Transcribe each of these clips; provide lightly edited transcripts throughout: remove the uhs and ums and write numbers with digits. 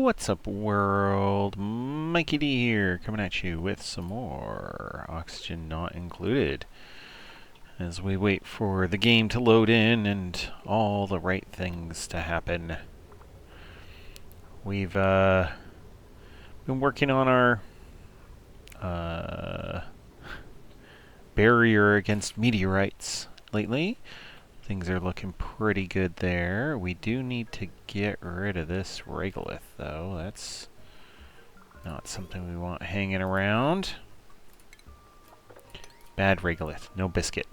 What's up, world? Mikey D here, coming at you with some more Oxygen Not Included. As we wait for the game to load in and all the right things to happen. We've been working on our barrier against meteorites lately. Things are looking pretty good there. We do need to get rid of this regolith, though. That's not something we want hanging around. Bad regolith, no biscuit.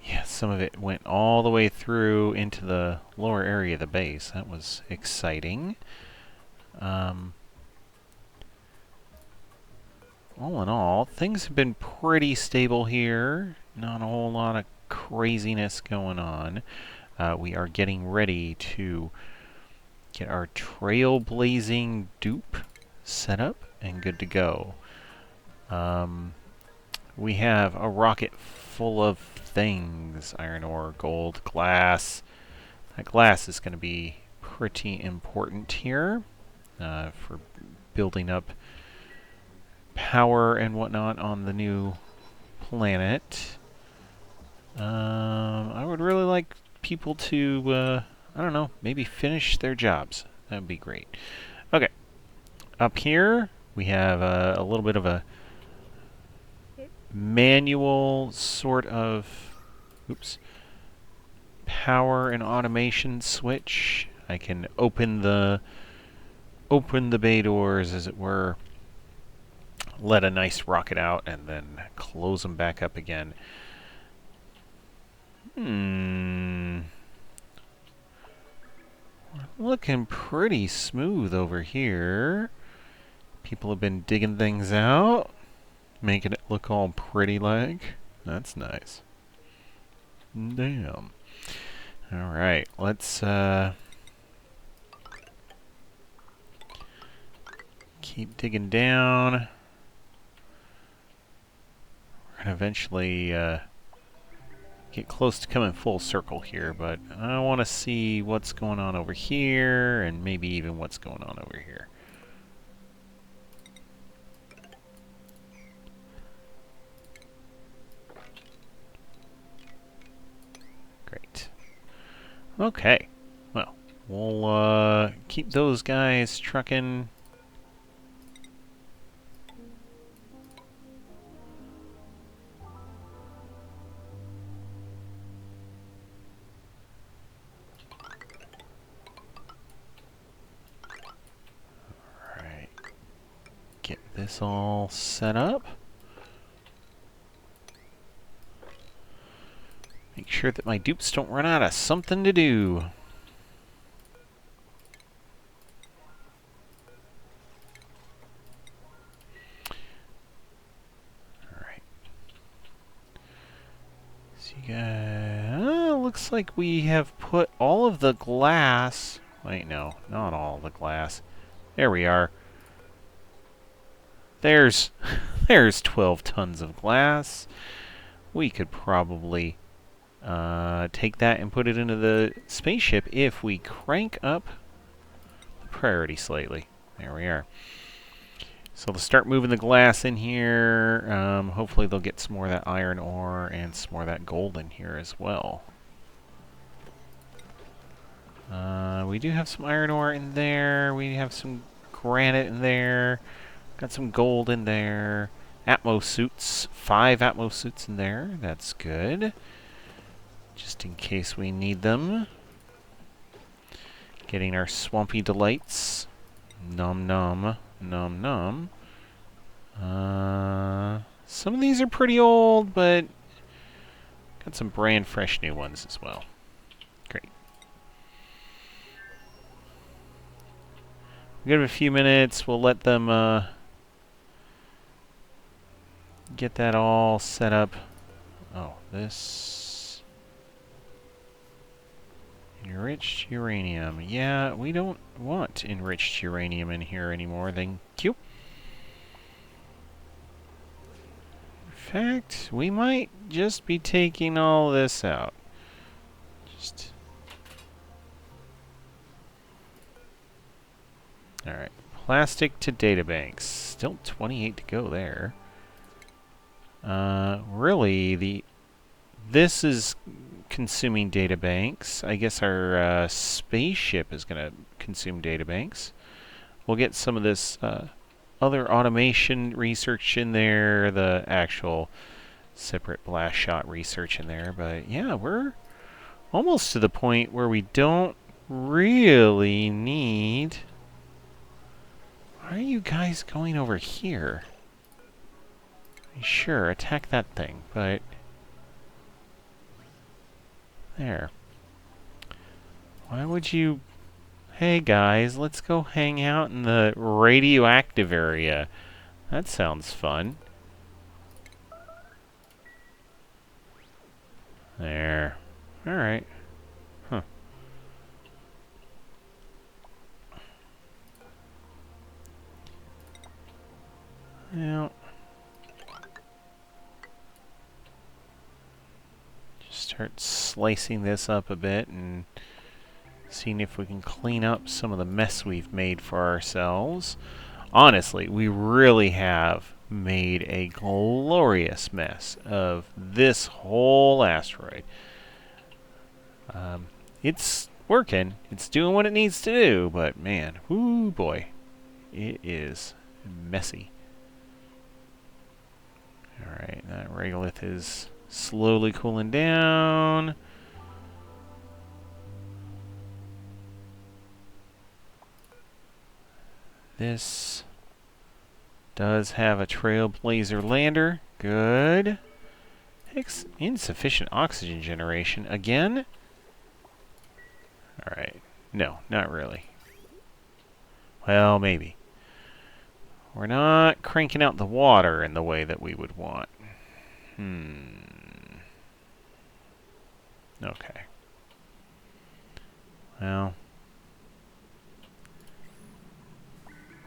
Yeah, some of it went all the way through into the lower area of the base. That was exciting. All in all, things have been pretty stable here. Not a whole lot of craziness going on. We are getting ready to get our trailblazing dupe set up and good to go. We have a rocket full of things: iron ore, gold, glass. That glass is going to be pretty important here for building up power and whatnot on the new planet. I would really like people to, I don't know, maybe finish their jobs. That would be great. Okay. Up here, we have a little bit of a manual sort of, power and automation switch. I can open the bay doors, as it were, let a nice rocket out, and then close them back up again. Looking pretty smooth over here. People have been digging things out, making it look all pretty like. That's nice. Damn. Alright, let's keep digging down. We're gonna eventually get close to coming full circle here, but I want to see what's going on over here, and maybe even what's going on over here. Great. Okay. Well, we'll keep those guys trucking. Get this all set up. Make sure that my dupes don't run out of something to do. Alright. So you guys, looks like we have put all of the glass. Wait, no, not all the glass. There we are. There's 12 tons of glass. We could probably take that and put it into the spaceship if we crank up the priority slightly. There we are. So they'll start moving the glass in here. Hopefully they'll get some more of that iron ore and some more of that gold in here as well. We do have some iron ore in there. We have some granite in there. Got some gold in there. Atmos suits. 5 Atmos suits in there. That's good. Just in case we need them. Getting our swampy delights. Nom nom. Nom nom. Some of these are pretty old, but got some brand fresh new ones as well. Great. Give it a few minutes. We'll let them get that all set up. Oh, this enriched uranium. Yeah, we don't want enriched uranium in here anymore. Thank you. In fact, we might just be taking all this out. Just Alright. Plastic to databanks. Still 28 to go there. Really, this is consuming databanks. I guess our spaceship is going to consume databanks. We'll get some of this other automation research in there, the actual separate blast shot research in there. But yeah, we're almost to the point where we don't really need... Why are you guys going over here? Sure, attack that thing, but... There. Why would you... Hey guys, let's go hang out in the radioactive area. That sounds fun. There. Alright. Huh. Well... Start slicing this up a bit and seeing if we can clean up some of the mess we've made for ourselves. Honestly, we really have made a glorious mess of this whole asteroid. It's working. It's doing what it needs to do, but man, whoo boy, it is messy. Alright, that regolith is slowly cooling down. This does have a trailblazer lander. Good. Insufficient oxygen generation. Again? Alright. No, not really. Well, maybe. We're not cranking out the water in the way that we would want. Okay. Well.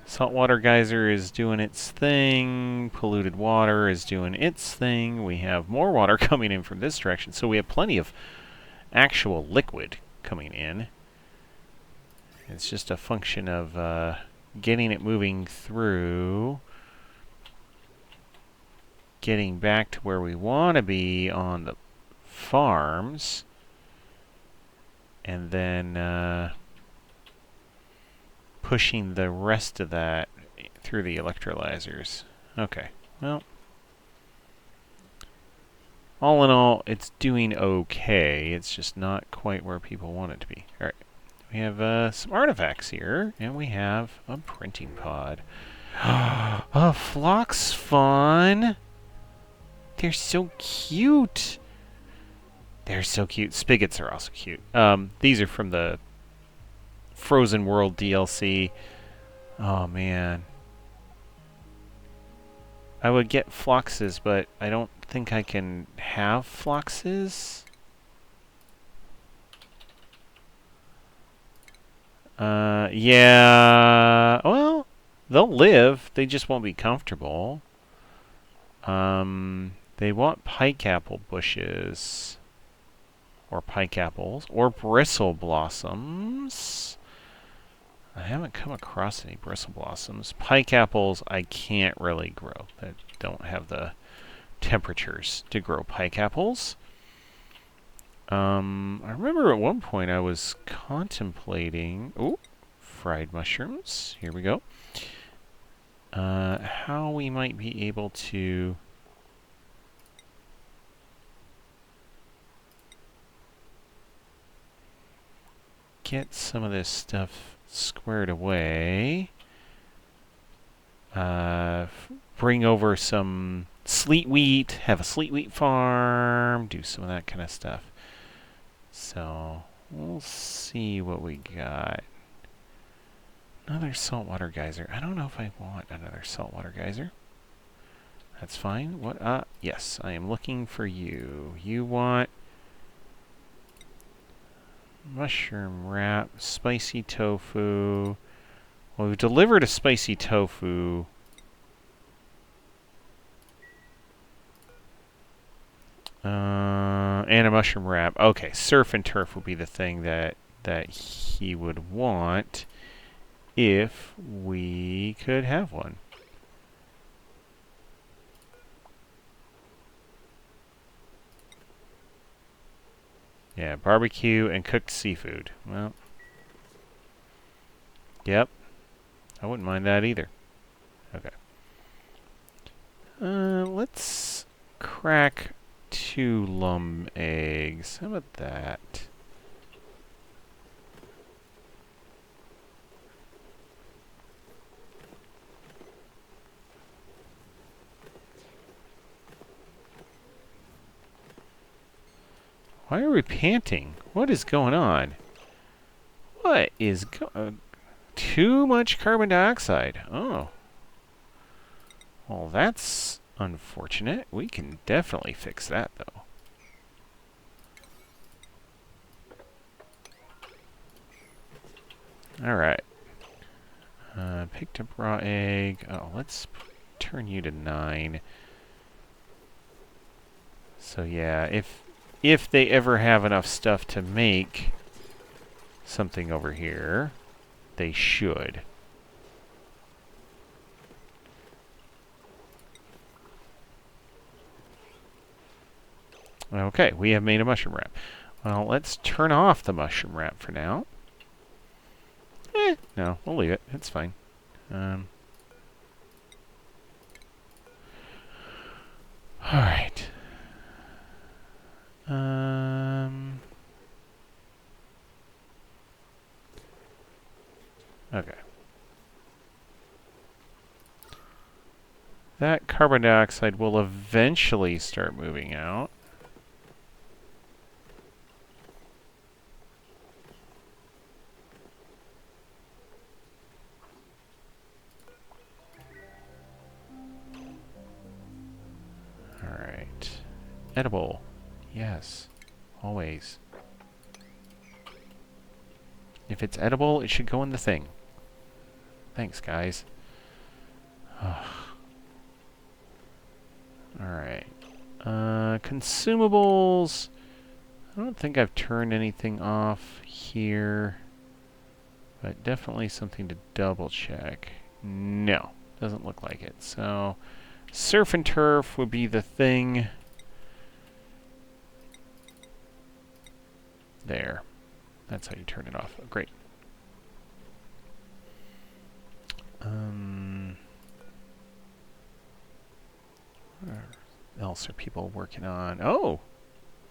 Saltwater geyser is doing its thing. Polluted water is doing its thing. We have more water coming in from this direction, so we have plenty of actual liquid coming in. It's just a function of getting it moving through, getting back to where we want to be on the farms, and then pushing the rest of that through the electrolyzers. Okay, well, all in all, it's doing okay. It's just not quite where people want it to be. Alright, we have some artifacts here, and we have a printing pod. A Phlox Fawn! They're so cute! They're so cute. Spigots are also cute. These are from the Frozen World DLC. Oh, man. I would get Phloxes, but I don't think I can have Phloxes. Yeah. Well, they'll live. They just won't be comfortable. They want pike apple bushes. Or pike apples. Or bristle blossoms. I haven't come across any bristle blossoms. Pike apples I can't really grow. That don't have the temperatures to grow pike apples. I remember at one point I was contemplating... Ooh, fried mushrooms. Here we go. How we might be able to... get some of this stuff squared away. Bring over some sleet wheat, have a sleet wheat farm, do some of that kind of stuff. So, we'll see what we got. Another saltwater geyser. I don't know if I want another saltwater geyser. That's fine. What? Yes, I am looking for you. You want mushroom wrap, spicy tofu. Well, we've delivered a spicy tofu. And a mushroom wrap. Okay, surf and turf will be the thing that he would want. if we could have one. Yeah, barbecue and cooked seafood. Well, yep. I wouldn't mind that either. Okay. Let's crack 2 lum eggs. How about that? Why are we panting? What is going on? What is too much carbon dioxide? Oh. Well, that's unfortunate. We can definitely fix that, though. Alright. Picked up raw egg. Oh, let's turn you to 9. So yeah, if they ever have enough stuff to make something over here, they should. Okay, we have made a mushroom wrap. Well, let's turn off the mushroom wrap for now. No, we'll leave it. It's fine. Alright. Okay. That carbon dioxide will eventually start moving out. Alright. Edible. Yes. Always. If it's edible, it should go in the thing. Thanks, guys. Alright. Consumables. I don't think I've turned anything off here. But definitely something to double check. No. Doesn't look like it. So, surf and turf would be the thing. There. That's how you turn it off. Oh, great. What else are people working on? Oh!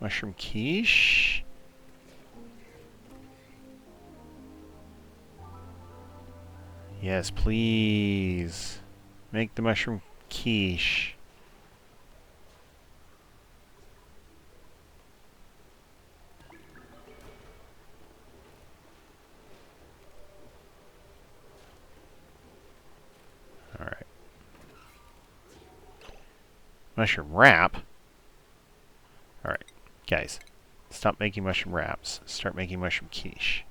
Mushroom quiche. Yes, please. Make the mushroom quiche. Alright. Mushroom wrap? Alright, guys. Stop making mushroom wraps. Start making mushroom quiche.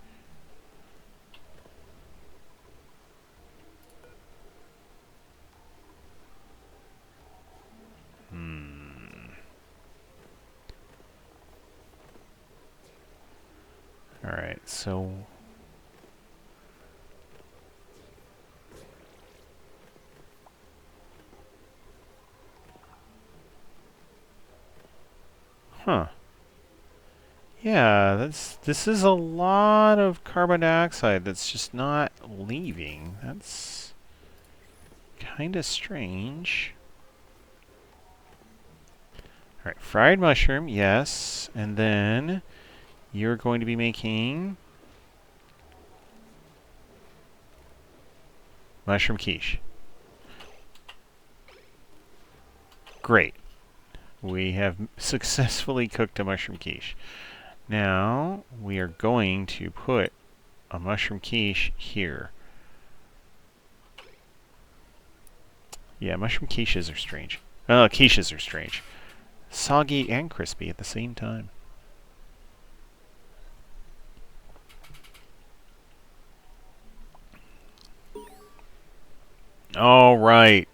Alright, so... Huh. Yeah, this is a lot of carbon dioxide that's just not leaving. That's kind of strange. Alright, fried mushroom, yes. And then you're going to be making mushroom quiche. Great. We have successfully cooked a mushroom quiche. Now, we are going to put a mushroom quiche here. Yeah, mushroom quiches are strange. Oh, quiches are strange. Soggy and crispy at the same time. All right.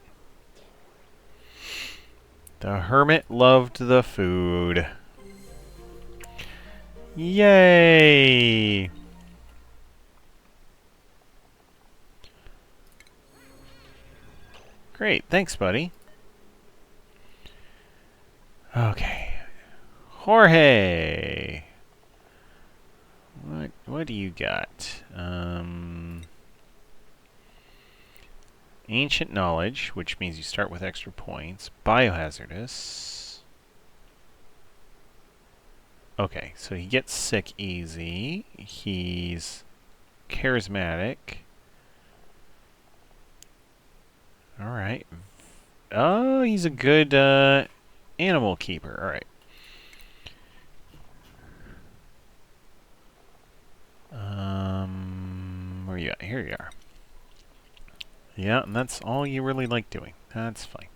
The Hermit loved the food. Yay! Great, thanks, buddy. Okay. Jorge! What do you got? Ancient knowledge, which means you start with extra points. Biohazardous. Okay, so he gets sick easy. He's charismatic. Alright. Oh, he's a good animal keeper. Alright. Where you at? Here you are. Yeah, and that's all you really like doing. That's fine.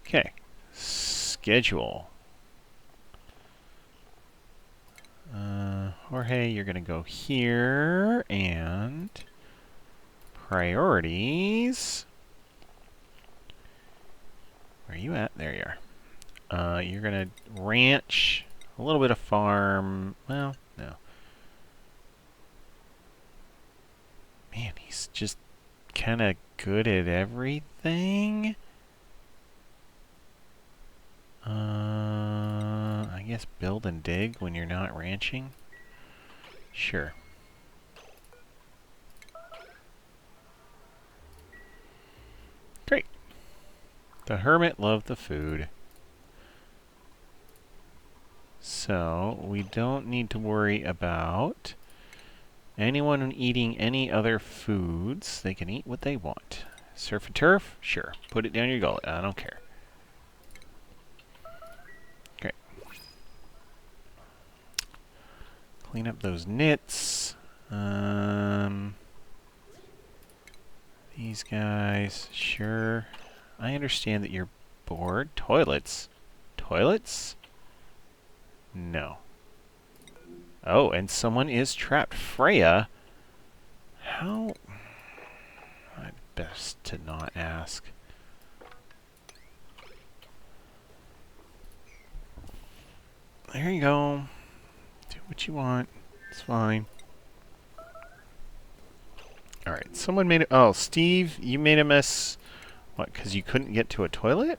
Okay. Schedule. Jorge, you're going to go here, and priorities. Where are you at? There you are. You're going to ranch, a little bit of farm. Well, no. Man, he's just kind of good at everything. I guess build and dig when you're not ranching. Sure. Great. The Hermit loved the food. So, we don't need to worry about anyone eating any other foods. They can eat what they want. Surf and turf? Sure. Put it down your gullet. I don't care. Great. Clean up those nits. These guys, sure. I understand that you're bored. Toilets? Toilets? No. Oh, and someone is trapped. Freya? How? I'd best to not ask. There you go. Do what you want. It's fine. Alright, someone made it. Oh, Steve, you made a mess. What, because you couldn't get to a toilet?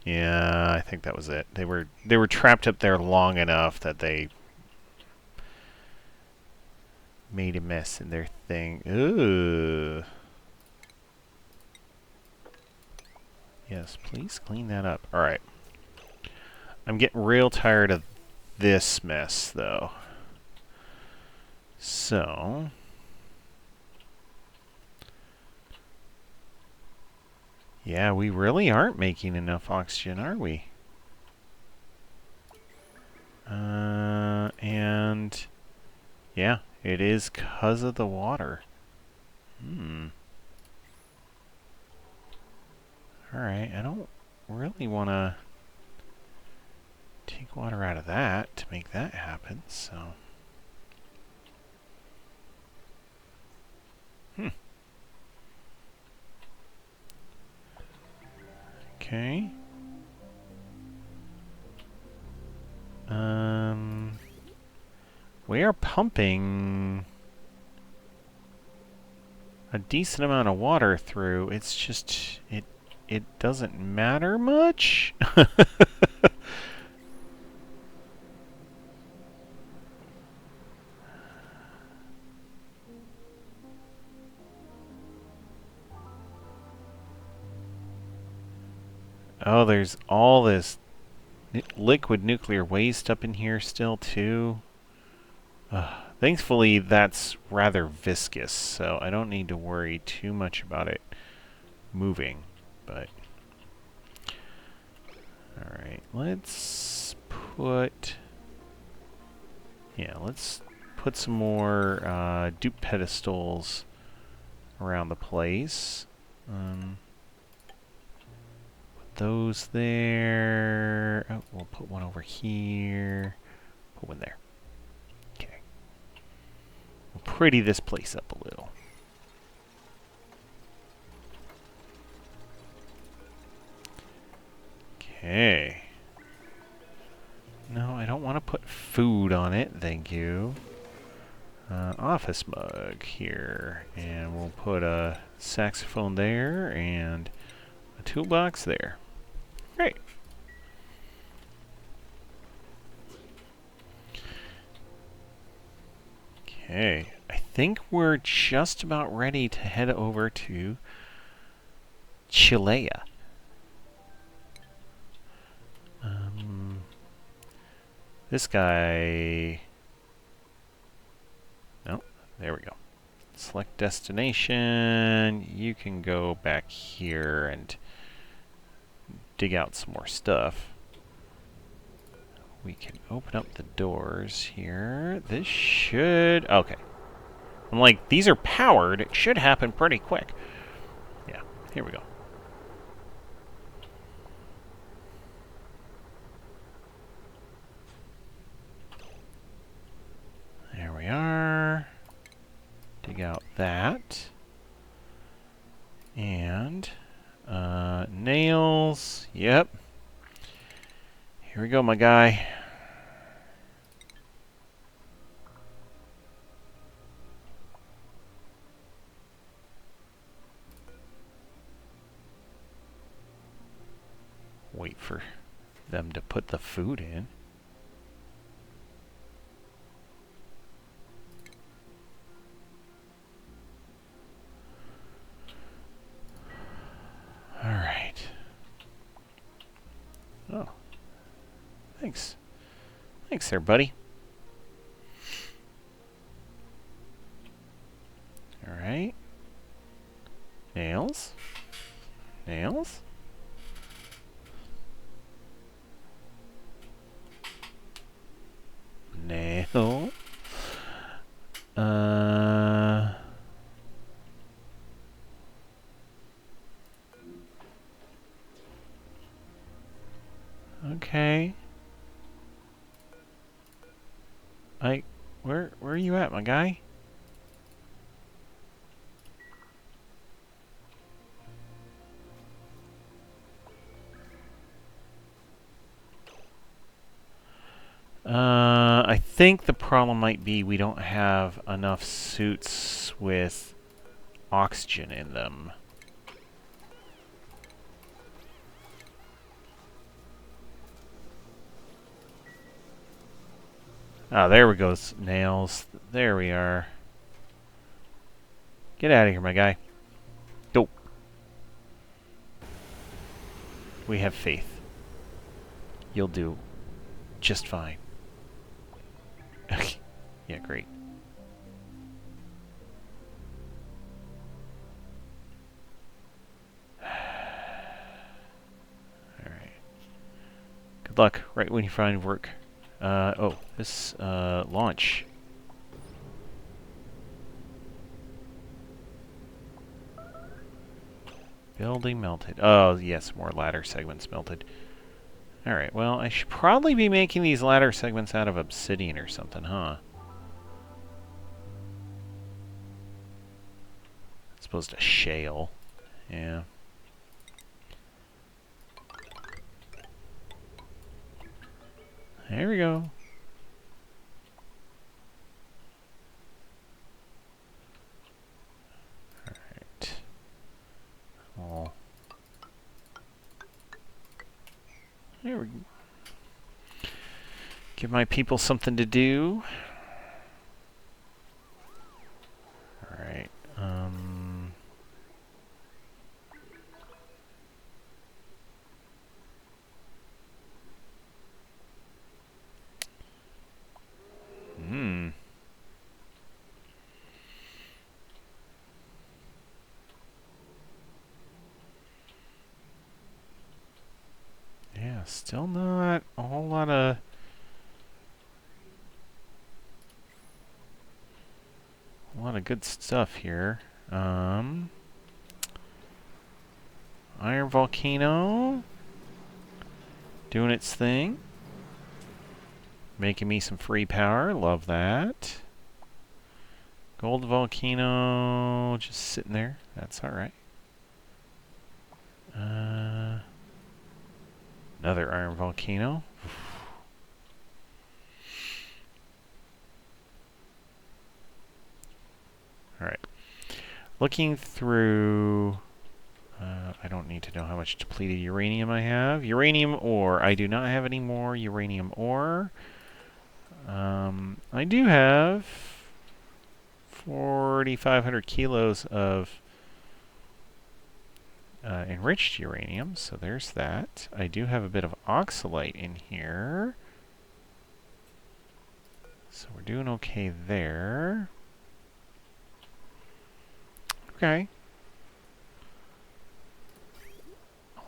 Yeah, I think that was it. They were trapped up there long enough that they made a mess in their thing. Ooh. Yes, please clean that up. Alright. I'm getting real tired of this mess, though. So... yeah, we really aren't making enough oxygen, are we? And... yeah, it is 'cause of the water. Alright, I don't really want to take water out of that to make that happen, so... Okay. We are pumping a decent amount of water through. It's just it doesn't matter much. Oh, there's all this liquid nuclear waste up in here still, too. Thankfully, that's rather viscous, so I don't need to worry too much about it moving. But alright, let's put... yeah, let's put some more dupe pedestals around the place. Those there. Oh, we'll put one over here. Put one there. Okay. We'll pretty this place up a little. Okay. No, I don't want to put food on it. Thank you. office mug here, and we'll put a saxophone there and a toolbox there. Great. Okay, I think we're just about ready to head over to Chilea. This guy... No, there we go. Select destination. You can go back here and dig out some more stuff. We can open up the doors here. This should... Okay. I'm like, these are powered. It should happen pretty quick. Yeah, here we go. There we are. Dig out that. And nails. Yep. Here we go, my guy. Wait for them to put the food in. All right. Oh. Thanks. Thanks there, buddy. All right. Nails. Nails. Nail. Okay. Where are you at, my guy? I think the problem might be we don't have enough suits with oxygen in them. Ah, there we go, nails. There we are. Get out of here, my guy. Go. We have faith. You'll do just fine. Yeah, great. Alright. Good luck, right when you find work. Oh, this, launch. Building melted. Oh, yes, more ladder segments melted. Alright, well, I should probably be making these ladder segments out of obsidian or something, huh? As opposed to shale. Yeah. There we go. Alright. Well, there we go. Give my people something to do. Alright. Yeah, still not a whole lot of... A lot of good stuff here. Iron Volcano. Doing its thing. Making me some free power. Love that. Gold Volcano. Just sitting there. That's alright. Another Iron Volcano. Oof. Alright. Looking through... I don't need to know how much depleted uranium I have. Uranium ore. I do not have any more uranium ore. I do have 4,500 kilos of enriched uranium, so there's that. I do have a bit of oxalite in here. So we're doing okay there. Okay.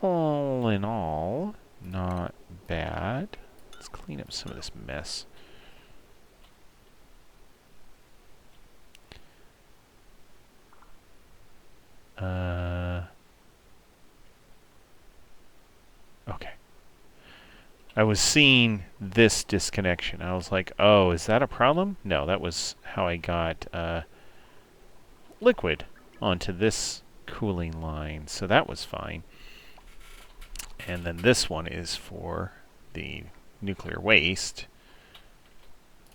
All in all, not bad. Let's clean up some of this mess. Okay. I was seeing this disconnection. I was like, oh, is that a problem? No, that was how I got liquid onto this cooling line, so that was fine. And then this one is for the nuclear waste,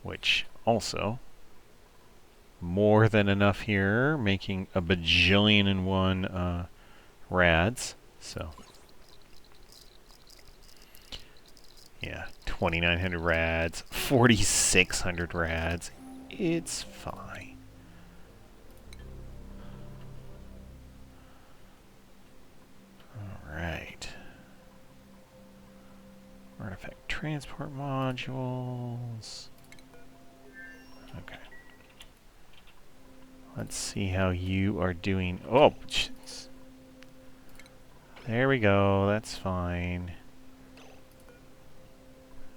which also more than enough here, making a bajillion and one rads. So yeah, 2,900 rads, 4,600 rads. It's fine. All right. Artifact transport modules. Okay. Let's see how you are doing. Oh, shit. There we go. That's fine.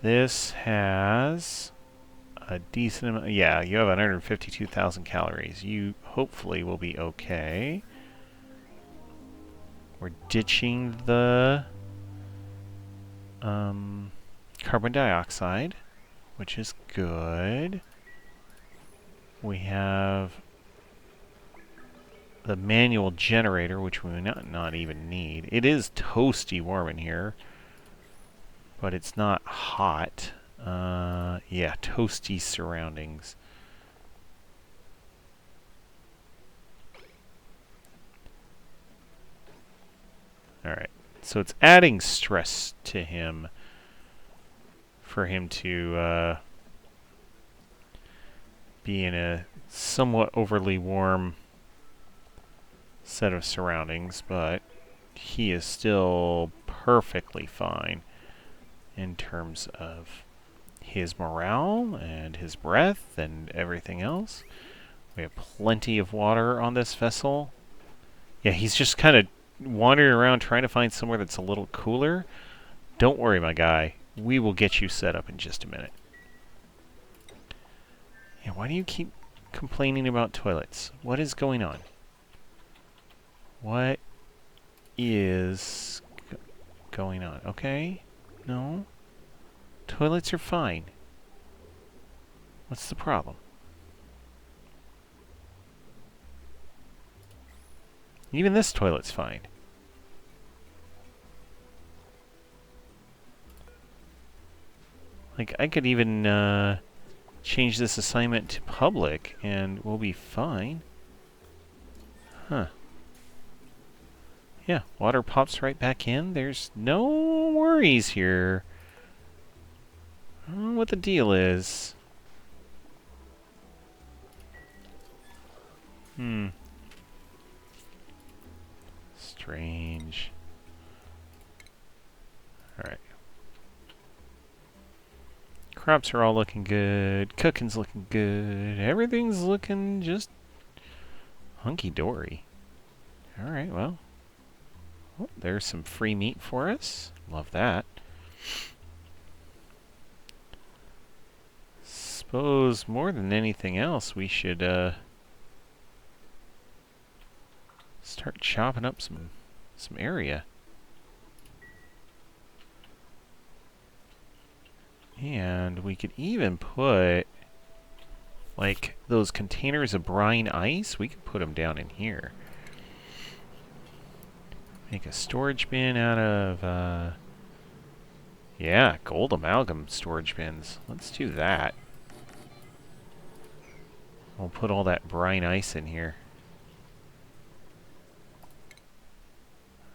This has a decent amount. Yeah, you have 152,000 calories. You hopefully will be okay. We're ditching the carbon dioxide, which is good. We have the manual generator, which we not even need. It is toasty warm in here, but it's not hot. Yeah, toasty surroundings. Alright, so it's adding stress to him for him to be in a somewhat overly warm set of surroundings, but he is still perfectly fine in terms of his morale and his breath and everything else. We have plenty of water on this vessel. Yeah, he's just kind of wandering around trying to find somewhere that's a little cooler. Don't worry, my guy. We will get you set up in just a minute. Yeah, why do you keep complaining about toilets? What is going on? What is going on? Okay? No? Toilets are fine. What's the problem? Even this toilet's fine. Like, I could even change this assignment to public and we'll be fine. Huh. Yeah, water pops right back in. There's no worries here. I don't know what the deal is. Strange. Alright. Crops are all looking good. Cooking's looking good. Everything's looking just hunky-dory. Alright, well. Oh, there's some free meat for us. Love that. Suppose more than anything else we should start chopping up some area. And we could even put like those containers of brine ice. We could put them down in here. Make a storage bin out of yeah, gold amalgam storage bins. Let's do that. We'll put all that brine ice in here.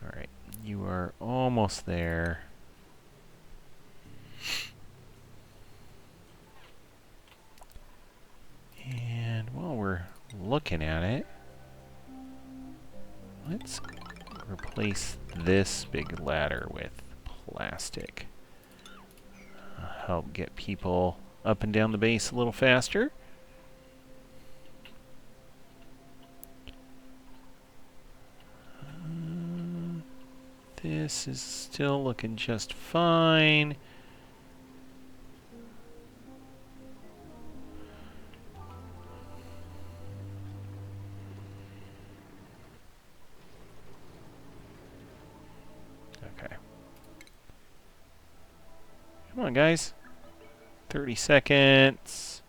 Alright, you are almost there. And while we're looking at it, let's replace this big ladder with plastic. Help get people up and down the base a little faster. This is still looking just fine. Okay. Come on, guys. 30 seconds.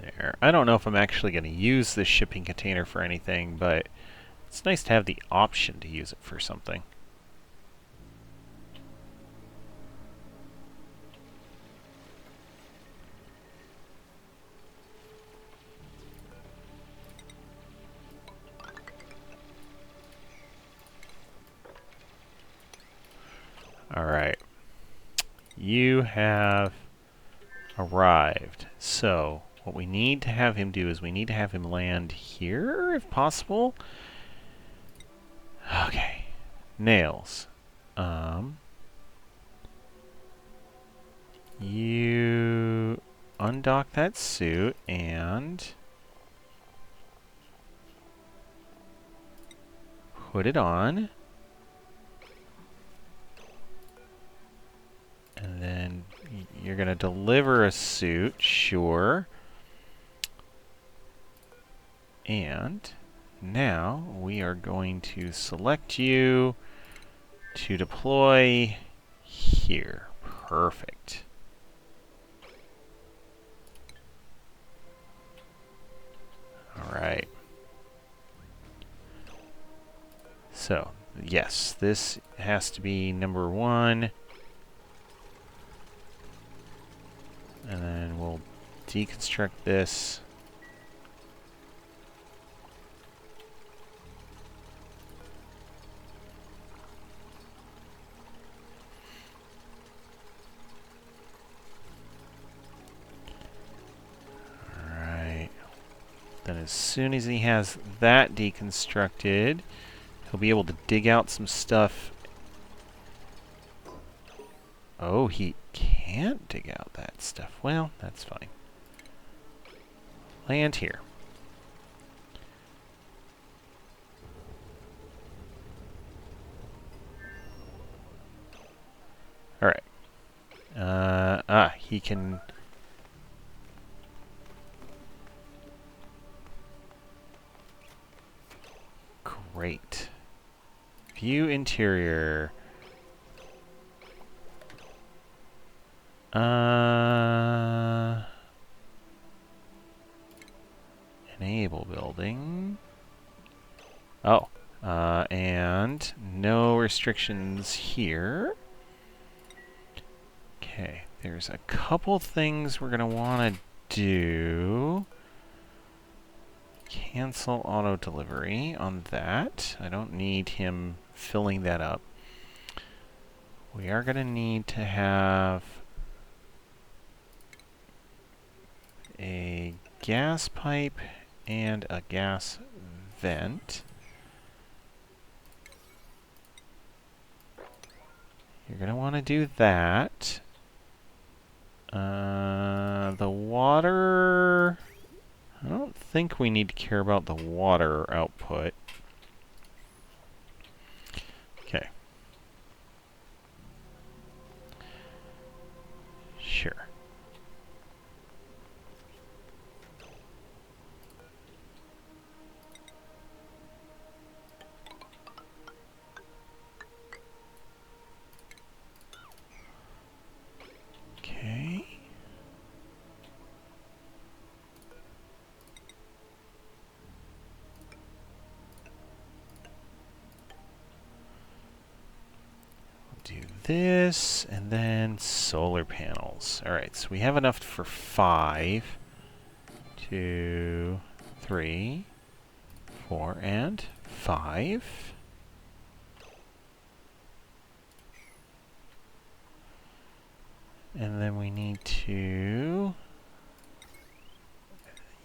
There. I don't know if I'm actually going to use this shipping container for anything, but it's nice to have the option to use it for something. Alright. You have arrived. So, what we need to have him do is we need to have him land here, if possible. Okay. Nails. You undock that suit and put it on. And then you're going to deliver a suit, sure. And now we are going to select you to deploy here. Perfect. All right. So, yes, this has to be number 1. And then we'll deconstruct this. Alright. Then as soon as he has that deconstructed, he'll be able to dig out some stuff. Oh, he can't dig out that stuff. Well, that's fine. Land here. Alright. He can... Great. View interior. Enable building. Oh. And no restrictions here. Okay. There's a couple things we're going to want to do. Cancel auto delivery on that. I don't need him filling that up. We are going to need to have a gas pipe and a gas vent. You're going to want to do that. The water... I don't think we need to care about the water output. Okay. Sure. do this, and then solar panels. Alright, so we have enough for 5. 2, 3, 4, and 5. And then we need to...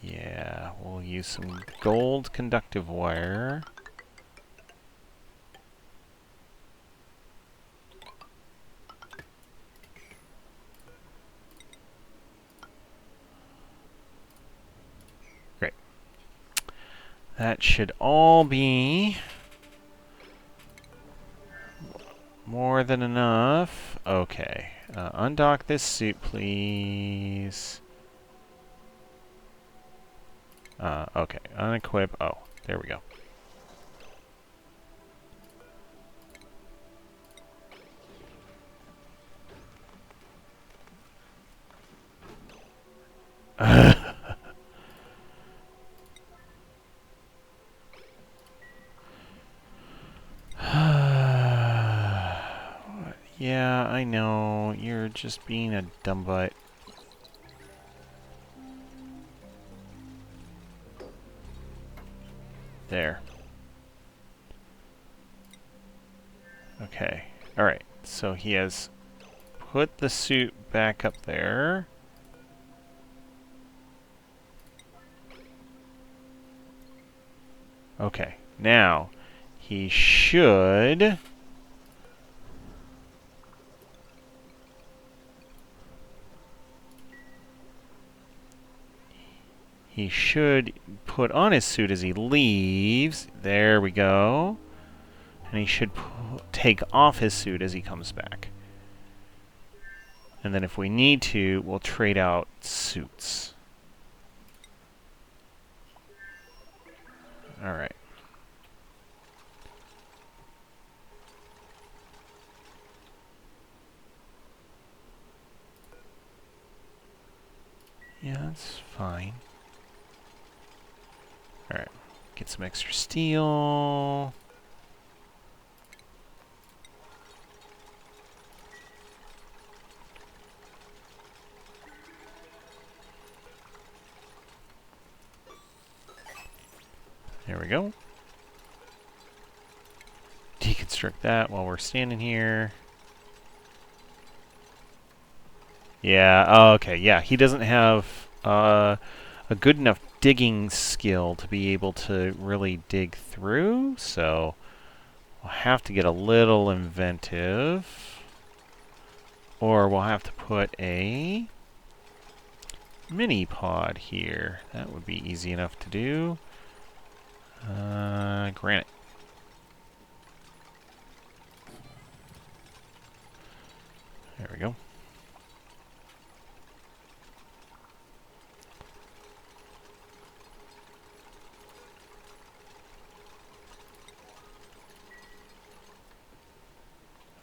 Yeah, we'll use some gold conductive wire. Great. That should all be more than enough. Okay. Undock this suit, please. Okay. Unequip. Oh, there we go. Yeah, I know. You're just being a dumb butt. There. Okay. Alright. So he has put the suit back up there. Okay. Now, he should... He should put on his suit as he leaves. There we go. And he should take off his suit as he comes back. And then if we need to, we'll trade out suits. Alright. Yeah, that's fine. Alright. Get some extra steel. There we go. Deconstruct that while we're standing here. Yeah, oh, okay, yeah. He doesn't have a good enough digging skill to be able to really dig through, so we'll have to get a little inventive. Or we'll have to put a mini pod here. That would be easy enough to do. Granite. There we go.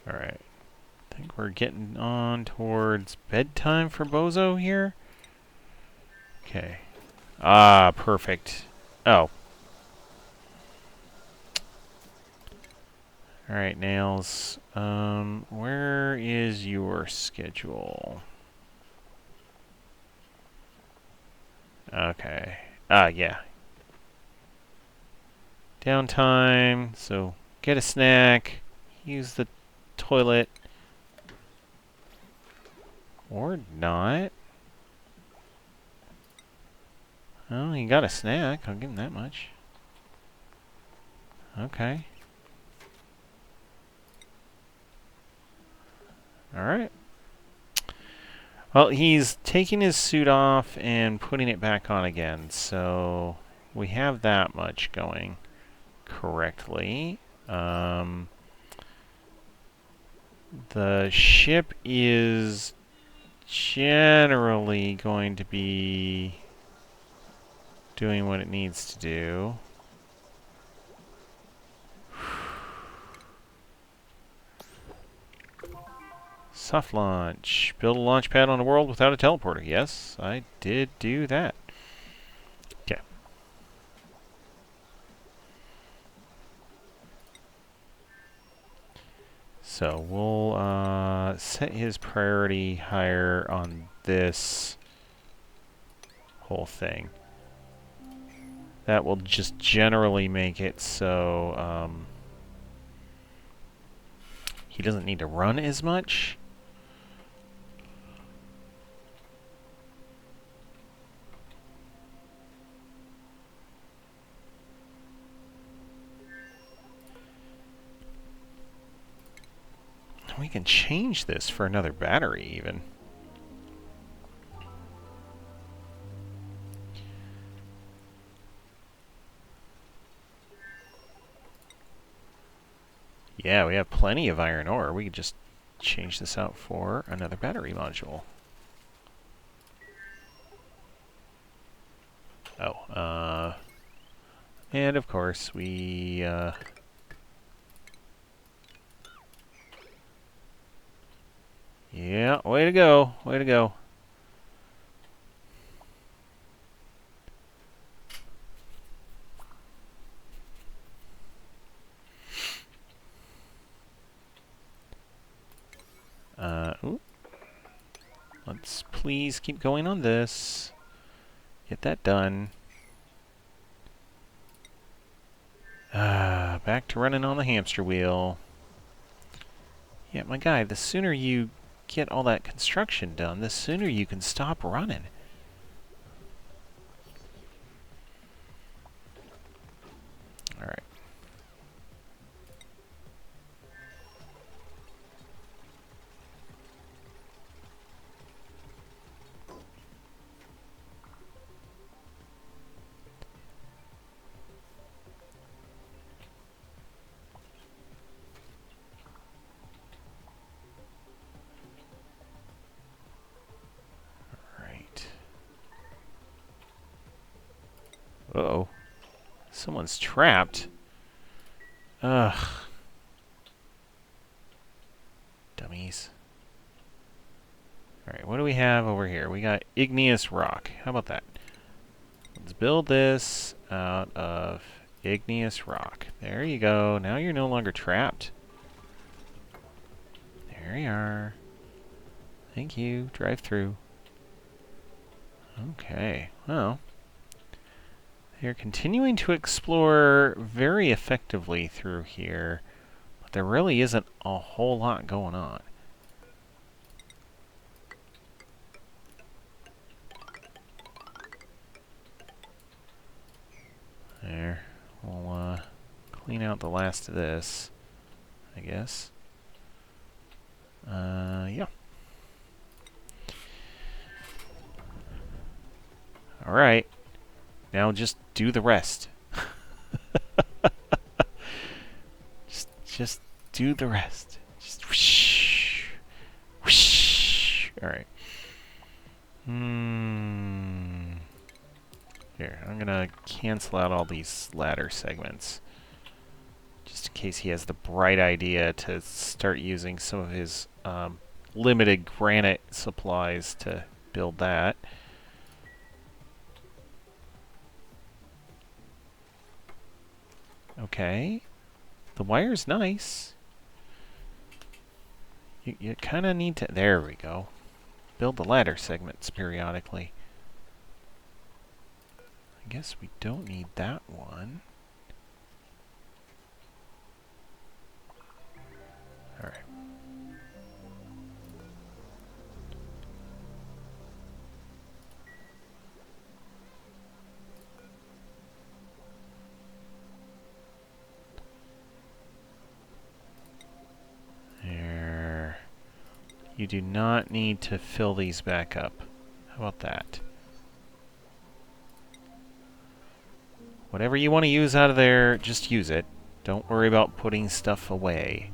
Alright. I think we're getting on towards bedtime for Bozo here. Okay. Ah, perfect. Oh. Alright, Nails. Where is your schedule? Okay. Yeah. Downtime, so get a snack, use the toilet. Or not. Oh, he got a snack. I'll give him that much. Okay. Alright. Well, he's taking his suit off and putting it back on again, so we have that much going correctly. The ship is generally going to be doing what it needs to do. Soft launch. Build a launch pad on a world without a teleporter. Yes, I did do that. Okay. So we'll set his priority higher on this whole thing. That will just generally make it so he doesn't need to run as much. We can change this for another battery, even. Yeah, we have plenty of iron ore. We could just change this out for another battery module. Oh, and of course we, yeah, way to go, way to go. Ooh. Let's please keep going on this. Get that done. Back to running on the hamster wheel. Yeah, my guy, the sooner you get all that construction done, the sooner you can stop running. Alright. Uh-oh. Someone's trapped. Ugh. Dummies. Alright, what do we have over here? We got igneous rock. How about that? Let's build this out of igneous rock. There you go. Now you're no longer trapped. There you are. Thank you. Drive through. Okay. Well, they're continuing to explore very effectively through here, but there really isn't a whole lot going on. There. We'll clean out the last of this, I guess. Yeah. Alright. Now just do the rest. just do the rest. Just whoosh. Whoosh. Alright. Here, I'm gonna cancel out all these ladder segments. Just in case he has the bright idea to start using some of his limited granite supplies to build that. Okay. The wire's nice. You kind of need to... There we go. Build the ladder segments periodically. I guess we don't need that one. Alright. There. You do not need to fill these back up. How about that? Whatever you want to use out of there, just use it. Don't worry about putting stuff away.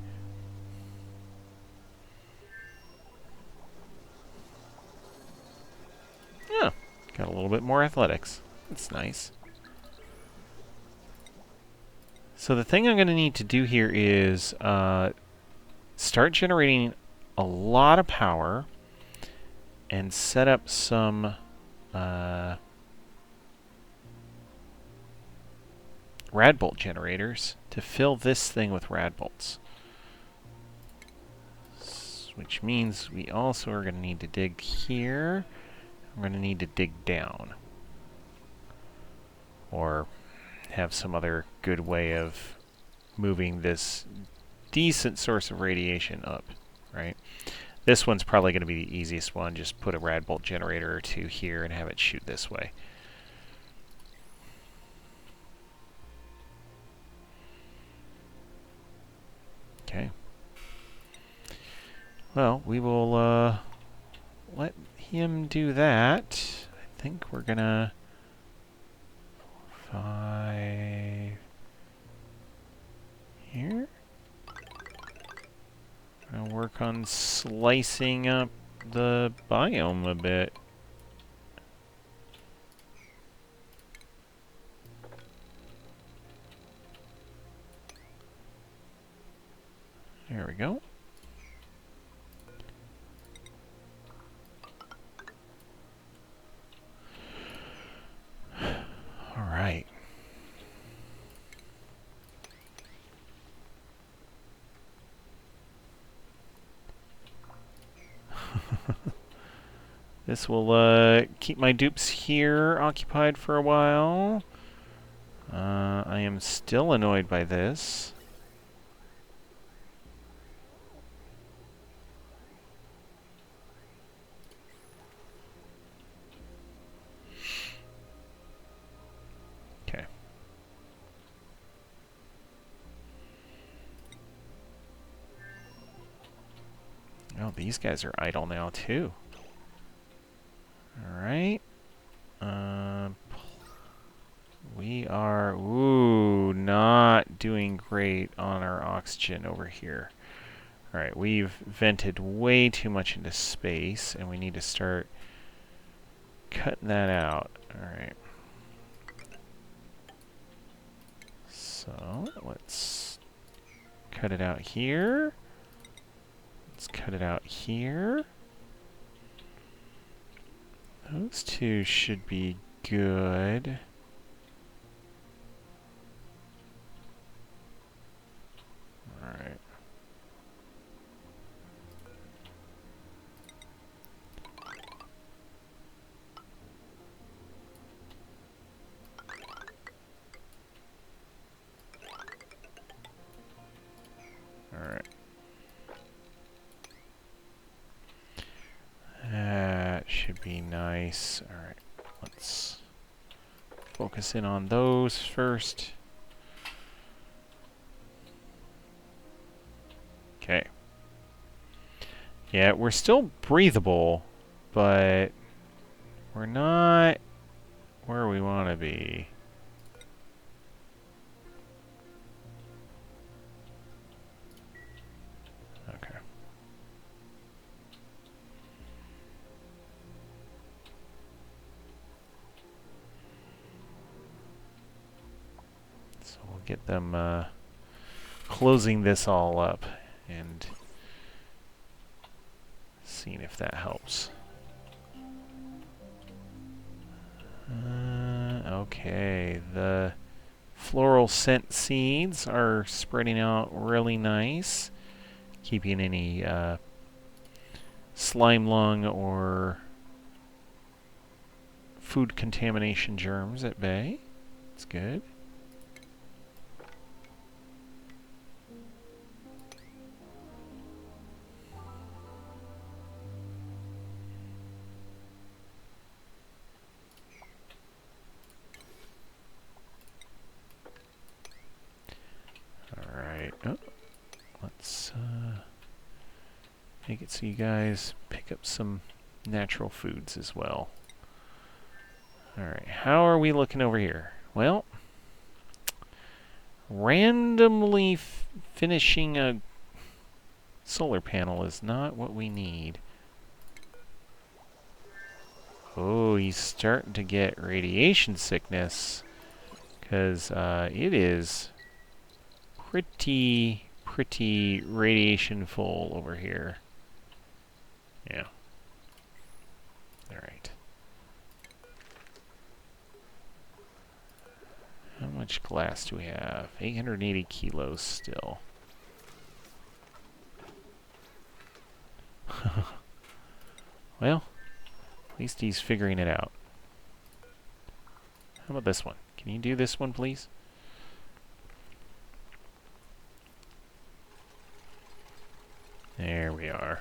Yeah, got a little bit more athletics. That's nice. So the thing I'm going to need to do here is start generating a lot of power and set up some rad bolt generators to fill this thing with rad bolts. which means we also are going to need to dig here. We're going to need to dig down. Or have some other good way of moving this decent source of radiation up, right? This one's probably going to be the easiest one. Just put a rad bolt generator or two here and have it shoot this way. Okay. Well, we will let him do that. I think we're gonna 5 here. Gonna work on slicing up the biome a bit. There we go. All right. This will keep my dupes here occupied for a while. I am still annoyed by this. Okay. Oh, these guys are idle now too. Alright. We are, not doing great on our oxygen over here. Alright, we've vented way too much into space, and we need to start cutting that out. Alright. So, let's cut it out here. Let's cut it out here. Those two should be good. Alright. Alright. That should be nice. Alright, let's focus in on those first. Okay. Yeah, we're still breathable, but we're not where we want to be. Okay. So we'll get them closing this all up and seeing if that helps. Okay, the floral scent seeds are spreading out really nice, keeping any slime lung or food contamination germs at bay. It's good. Alright, let's make it so you guys pick up some natural foods as well. Alright, how are we looking over here? Well, randomly finishing a solar panel is not what we need. Oh, he's starting to get radiation sickness, because it is pretty radiation full over here. Yeah. Alright. How much glass do we have? 880 kilos still. Well, at least he's figuring it out. How about this one? Can you do this one, please? There we are.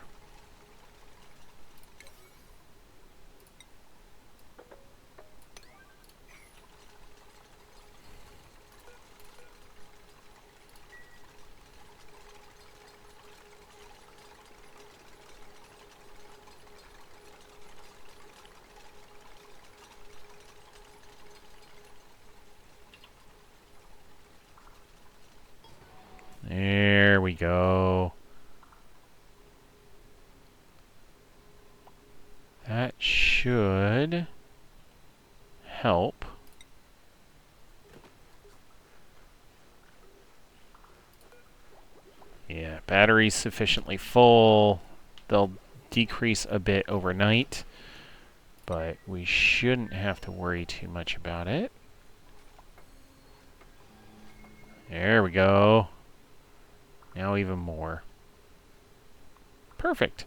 There we go. That should help. Yeah, battery's sufficiently full. They'll decrease a bit overnight, but we shouldn't have to worry too much about it. There we go. Now even more. Perfect.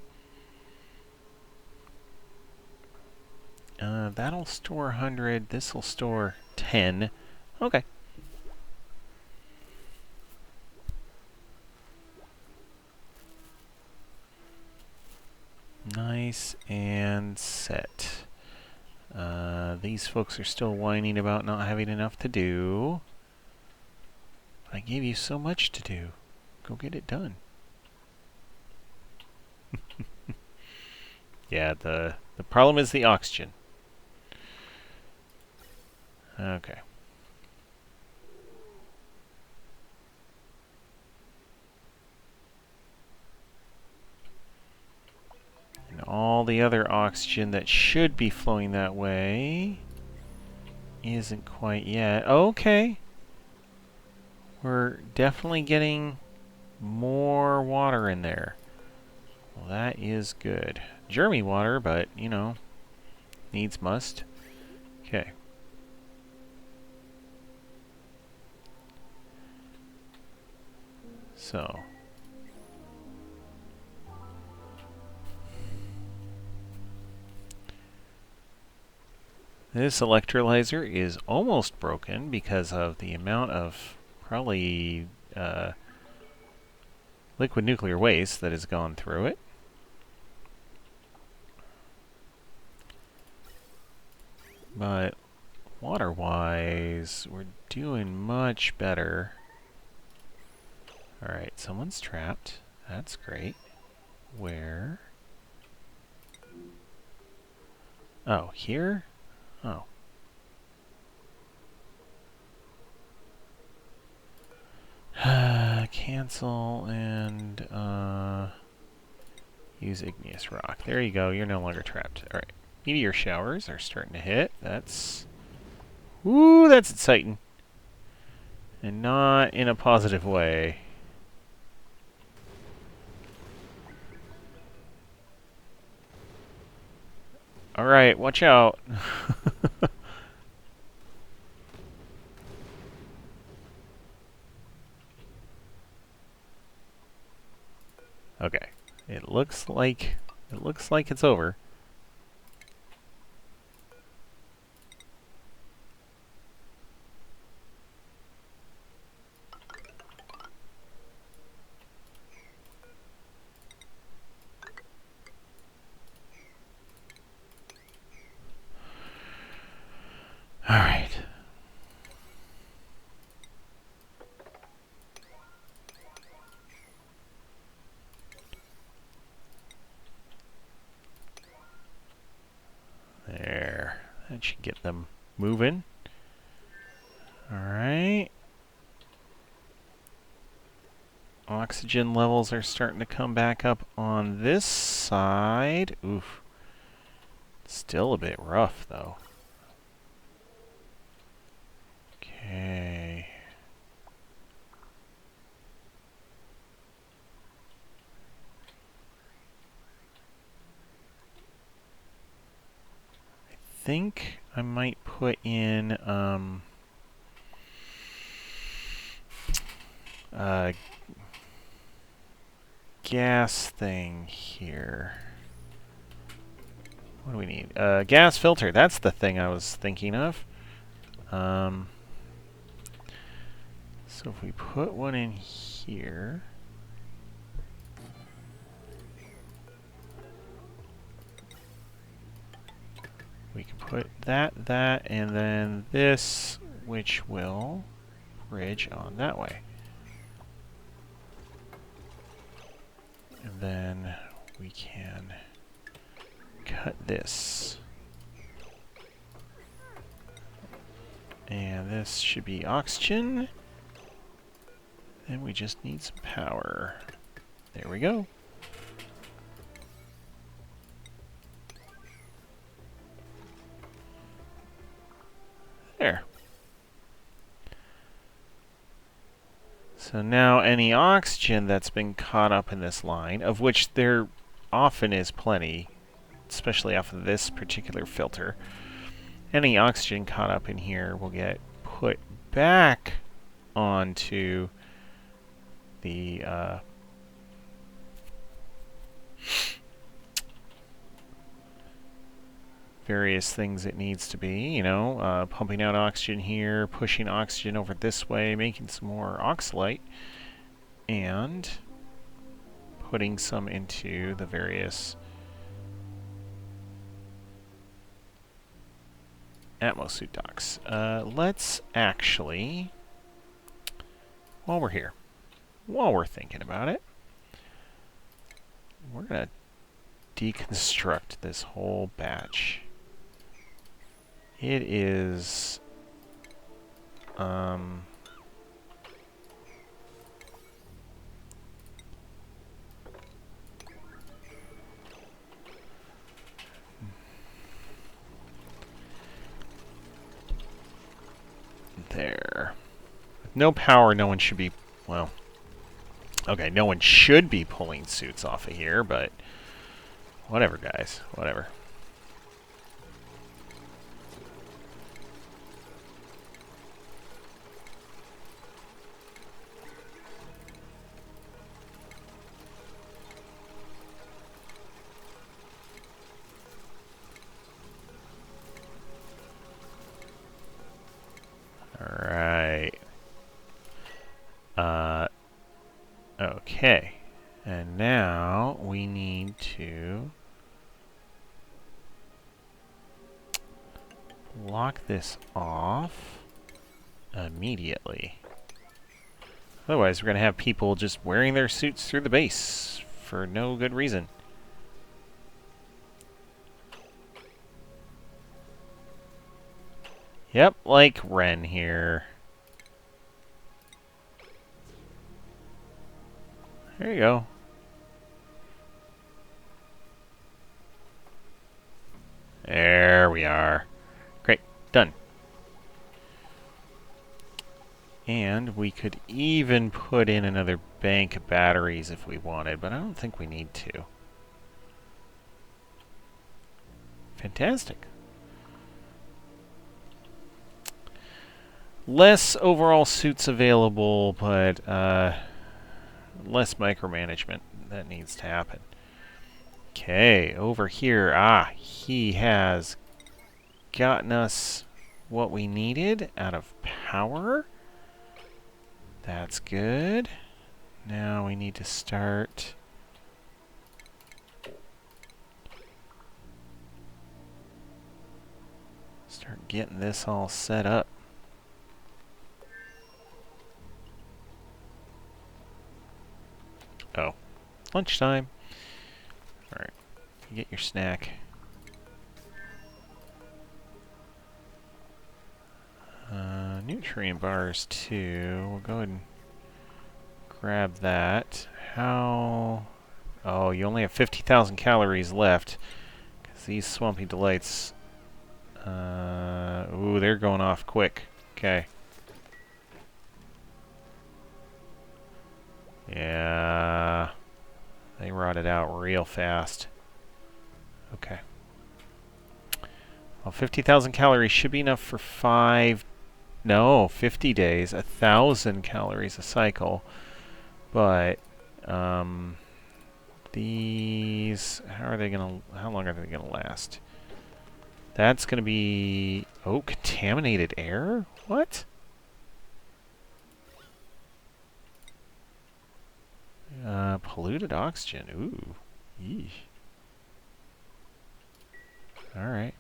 That'll store 100. This'll store 10. Okay. Nice and set. These folks are still whining about not having enough to do. I gave you so much to do. Go get it done. Yeah, the problem is the oxygen. Okay. And all the other oxygen that should be flowing that way isn't quite yet. Okay. We're definitely getting more water in there. Well, that is good. Germy water, but, you know, needs must. Okay. So. This electrolyzer is almost broken because of the amount of probably liquid nuclear waste that has gone through it. But water-wise, we're doing much better. Alright, someone's trapped. That's great. Where? Oh, here? Oh. Cancel and use igneous rock. There you go, you're no longer trapped. Alright. Meteor showers are starting to hit. That's... Woo, that's exciting. And not in a positive way. Alright, watch out. Okay. It looks like it's over. All right. There. That should get them moving. All right. Oxygen levels are starting to come back up on this side. Oof. Still a bit rough, though. Okay. I think I might put in gas thing here. What do we need? Gas filter. That's the thing I was thinking of. So if we put one in here... we can put that, and then this, which will bridge on that way. And then we can cut this. And this should be oxygen. Then we just need some power. There we go. There. So now any oxygen that's been caught up in this line, of which there often is plenty, especially off of this particular filter, any oxygen caught up in here will get put back onto the various things it needs to be, you know, pumping out oxygen here, pushing oxygen over this way, making some more oxalate, and putting some into the various atmosuit docks. Let's actually, while we're here, while we're thinking about it, we're going to deconstruct this whole batch. It is there. With no power, no one should be, well, okay, no one should be pulling suits off of here, but whatever, guys, whatever. Alright. Okay. And now we need to lock this off immediately. Otherwise, we're going to have people just wearing their suits through the base for no good reason. Yep, like Ren here. There you go. There we are. Great, done. And we could even put in another bank of batteries if we wanted, but I don't think we need to. Fantastic. Less overall suits available, but less micromanagement that needs to happen. Okay, over here, he has gotten us what we needed out of power. That's good. Now we need to start getting this all set up. Oh, lunchtime. Alright, get your snack. Nutrient bars too. We'll go ahead and grab that. How... oh, you only have 50,000 calories left. Because these Swampy Delights... ooh, they're going off quick. Okay. Yeah, they rotted out real fast. Okay. Well, 50,000 calories should be enough for 50 days, 1,000 calories a cycle. But, These, how long are they gonna last? That's gonna be, oh, contaminated air? What? Polluted oxygen, ooh. Yeesh. Alright.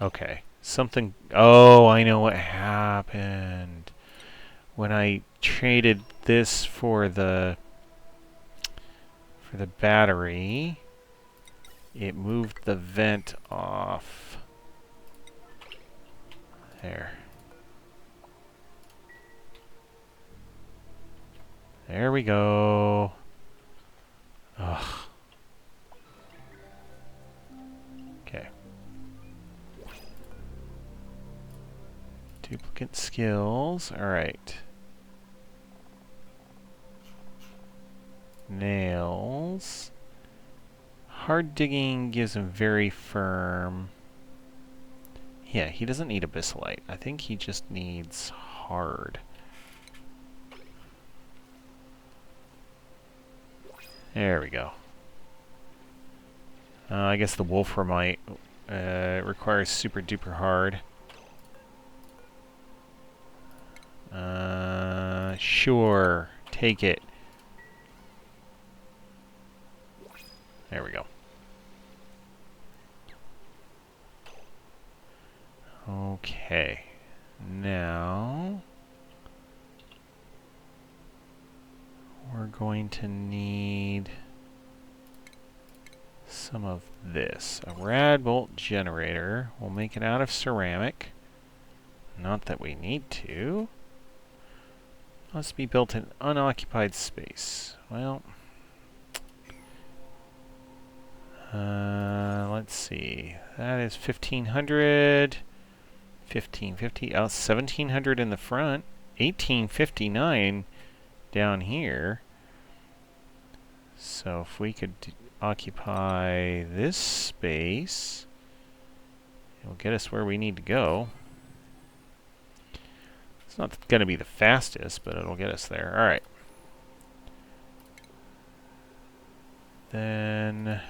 Okay. Something, oh, I know what happened. When I traded this for the battery, it moved the vent off. There. There we go. Ugh. Okay. Duplicate skills. Alright. Nails. Hard digging gives him very firm. Yeah, he doesn't need abyssalite. I think he just needs hard. There we go. I guess the wolframite requires super duper hard. Sure. Take it. There we go. Okay. Now we're going to need some of this. A rad bolt generator. We'll make it out of ceramic. Not that we need to. Must be built in unoccupied space. Well, let's see. That is 1,500. 1,550. Oh, 1,700 in the front. 1,859 down here. So if we could occupy this space, it'll get us where we need to go. It's not going to be the fastest, but it'll get us there. Alright. Then,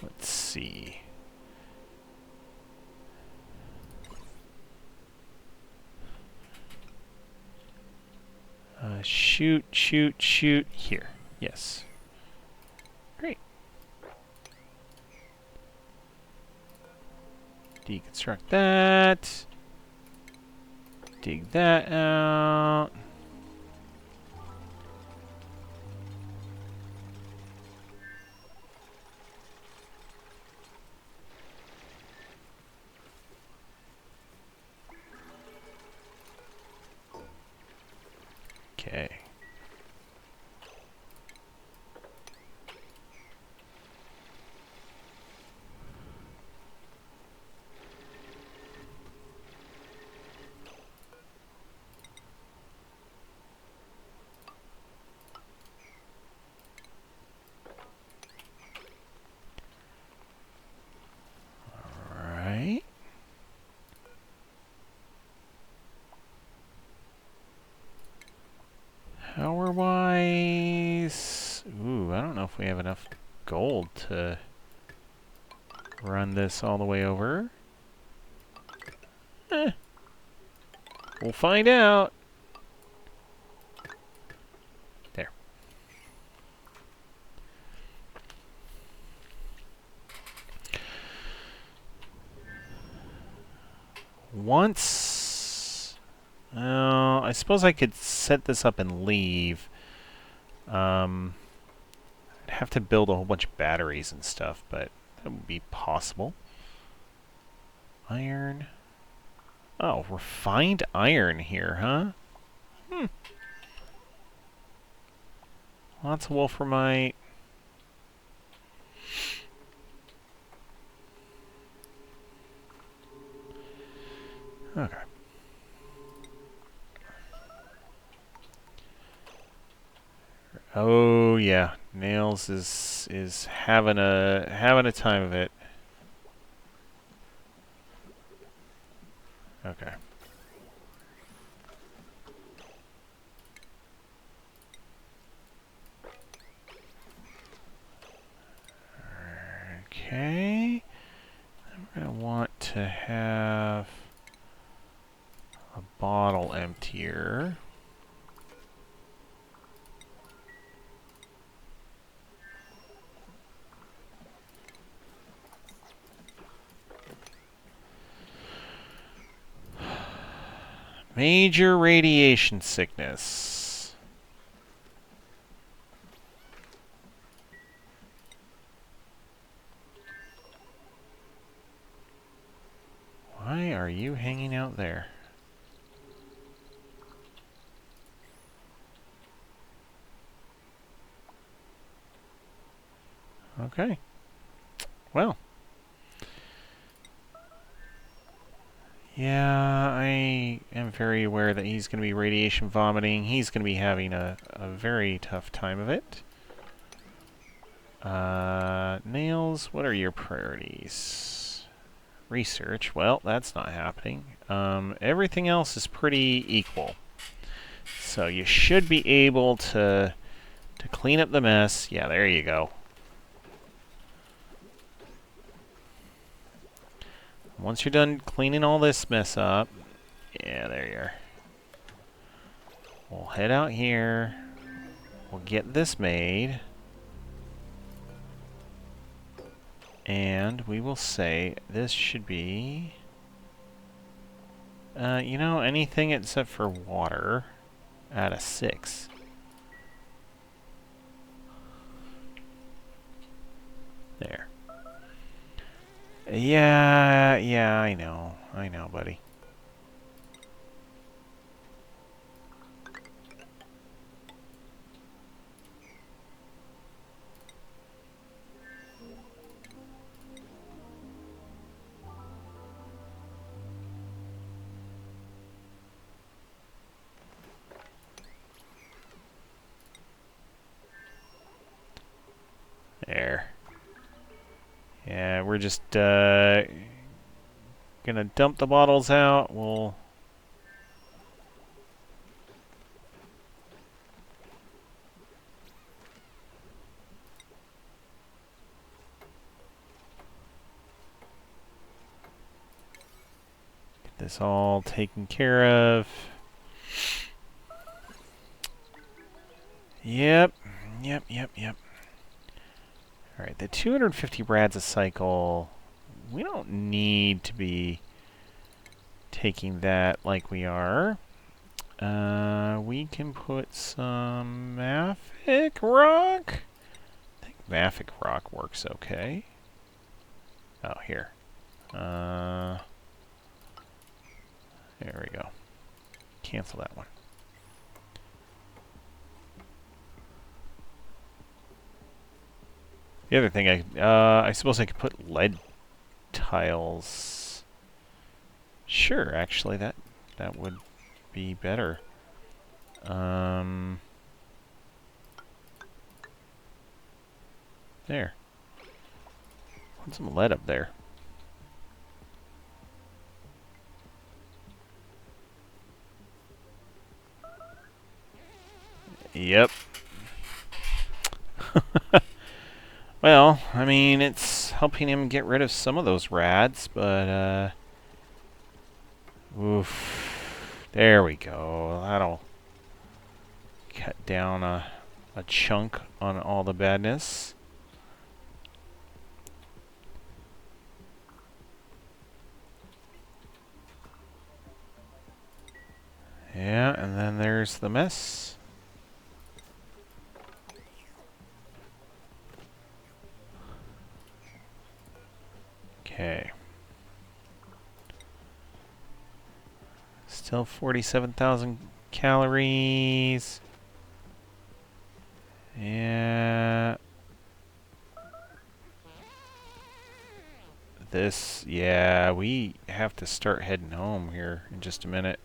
let's see. Shoot, shoot, shoot. Here. Yes. Great. Deconstruct that. Dig that out. Okay. Alright. Power-wise... Ooh, I don't know if we have enough gold to run this all the way over. We'll find out. There. Once... I suppose I could set this up and leave. I'd have to build a whole bunch of batteries and stuff, but that would be possible. Iron. Oh, refined iron here, huh? Lots of wolframite. Okay. Oh yeah, Nails is having a time of it. Okay. I want to have a bottle emptier. Major radiation sickness. Why are you hanging out there? Okay. Well. Yeah, I am very aware that he's going to be radiation vomiting. He's going to be having a very tough time of it. Nails, what are your priorities? Research, well, that's not happening. Everything else is pretty equal. So you should be able to clean up the mess. Yeah, there you go. Once you're done cleaning all this mess up, yeah, there you are. We'll head out here. We'll get this made. And we will say this should be... you know, anything except for water out of 6. There. Yeah, I know, buddy. There. Yeah, we're just gonna dump the bottles out. We'll get this all taken care of. Yep. Alright, the 250 rads a cycle, we don't need to be taking that like we are. We can put some mafic rock. I think mafic rock works okay. Oh, here. There we go. Cancel that one. The other thing, I suppose I could put lead tiles. Sure, actually, that would be better. There. Put some lead up there. Yep. Well, I mean, it's helping him get rid of some of those rads, but, oof. There we go. That'll cut down a chunk on all the badness. Yeah, and then there's the mess. Okay. Still 47,000 calories. Yeah. This, yeah, we have to start heading home here in just a minute.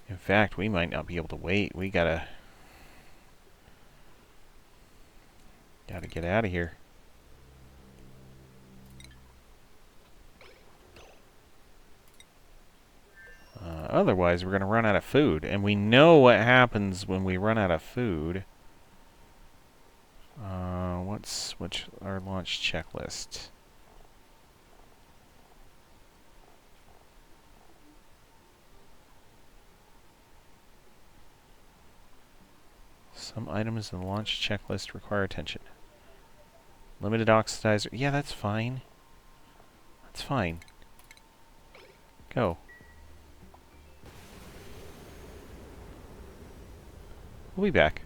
In fact, we might not be able to wait. We gotta get out of here. Otherwise, we're gonna run out of food, and we know what happens when we run out of food. What which our launch checklist. Some items in the launch checklist require attention. Limited oxidizer. Yeah, that's fine. That's fine. Go. We'll be back.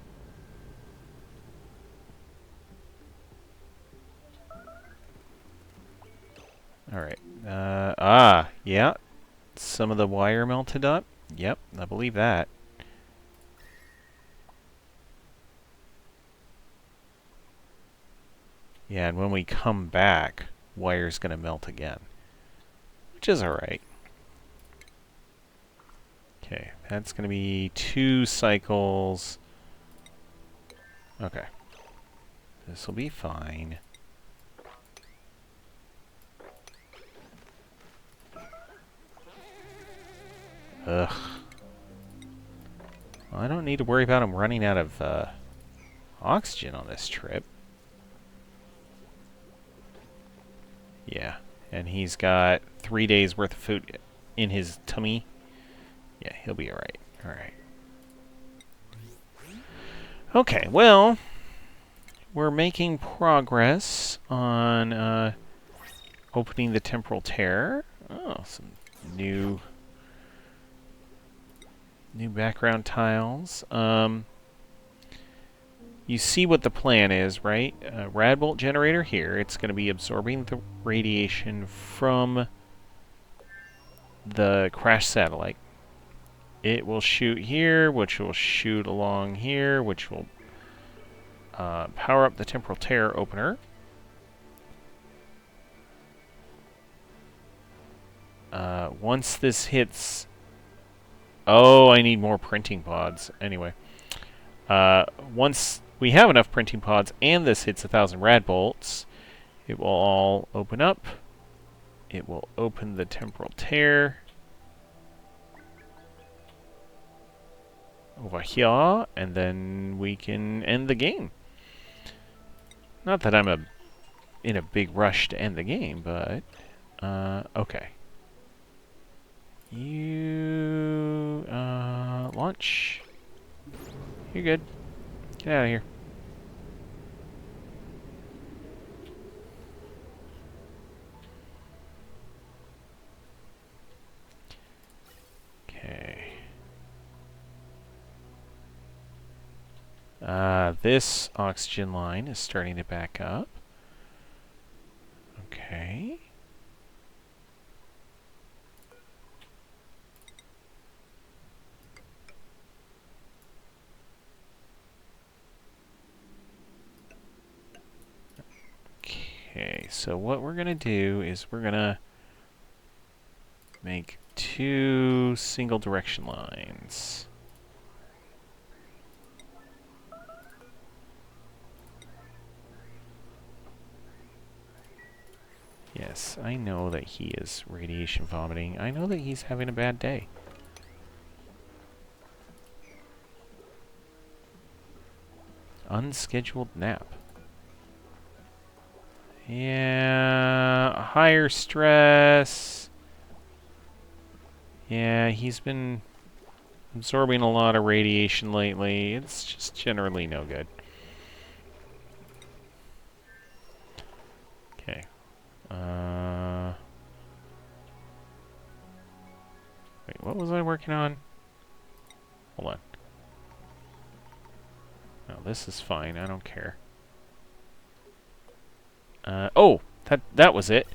Alright. Yeah. Some of the wire melted up. Yep, I believe that. Yeah, and when we come back, wire's gonna melt again. Which is alright. Okay, that's gonna be 2 cycles. Okay. This'll be fine. Ugh. Well, I don't need to worry about him running out of oxygen on this trip. Yeah, and he's got 3 days worth of food in his tummy. Yeah, he'll be alright. Alright. Okay, well, we're making progress on opening the temporal tear. Oh, some new background tiles. You see what the plan is, right? Radbolt generator here. It's going to be absorbing the radiation from the crash satellite. It will shoot here, which will shoot along here, which will power up the temporal tear opener. Once this hits... Oh, I need more printing pods. Anyway. Once we have enough printing pods and this hits 1,000 rad bolts, it will all open up. It will open the temporal tear over here, and then we can end the game. Not that I'm in a big rush to end the game, but okay. You launch. You're good. Get out of here. Okay. This oxygen line is starting to back up. Okay. Okay, so what we're going to do is we're going to make 2 single direction lines. Yes, I know that he is radiation vomiting. I know that he's having a bad day. Unscheduled nap. Yeah, higher stress. Yeah, he's been absorbing a lot of radiation lately. It's just generally no good. Okay. Wait, what was I working on? Hold on. No, this is fine. I don't care. Oh, that was it.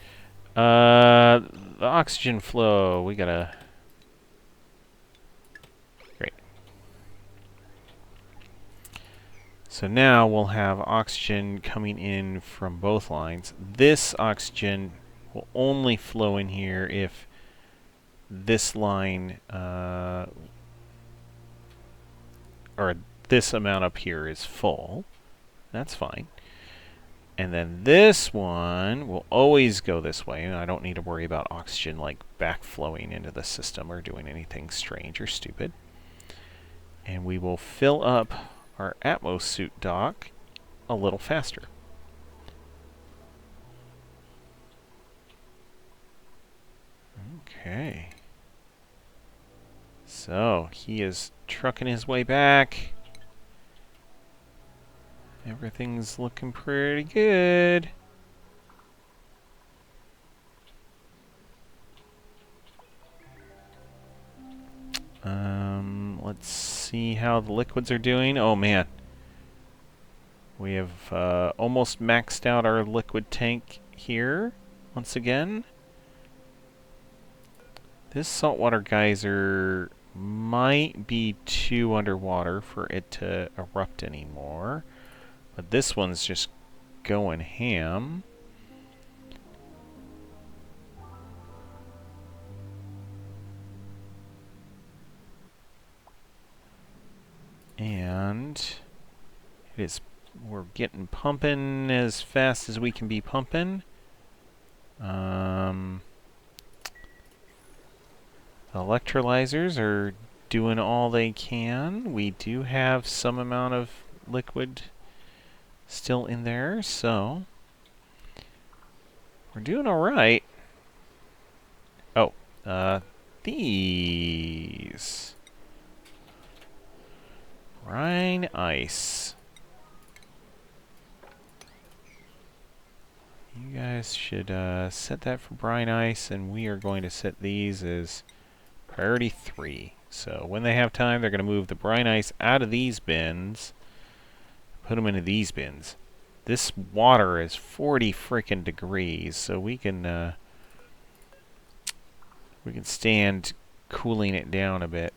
The oxygen flow. We gotta... Great. So now we'll have oxygen coming in from both lines. This oxygen will only flow in here if this line, or this amount up here is full. That's fine. And then this one will always go this way, and I don't need to worry about oxygen like backflowing into the system or doing anything strange or stupid. And we will fill up our Atmos suit dock a little faster. Okay. So, he is trucking his way back. Everything's looking pretty good. Let's see how the liquids are doing. Oh man. We have almost maxed out our liquid tank here once again. This saltwater geyser might be too underwater for it to erupt anymore. But this one's just going ham. And we're getting pumping as fast as we can be pumping. The electrolyzers are doing all they can. We do have some amount of liquid still in there, so we're doing all right. Oh, these brine ice. You guys should set that for brine ice, and we are going to set these as priority 3. So when they have time, they're going to move the brine ice out of these bins, put them into these bins. This water is 40 freaking degrees, so we can stand cooling it down a bit.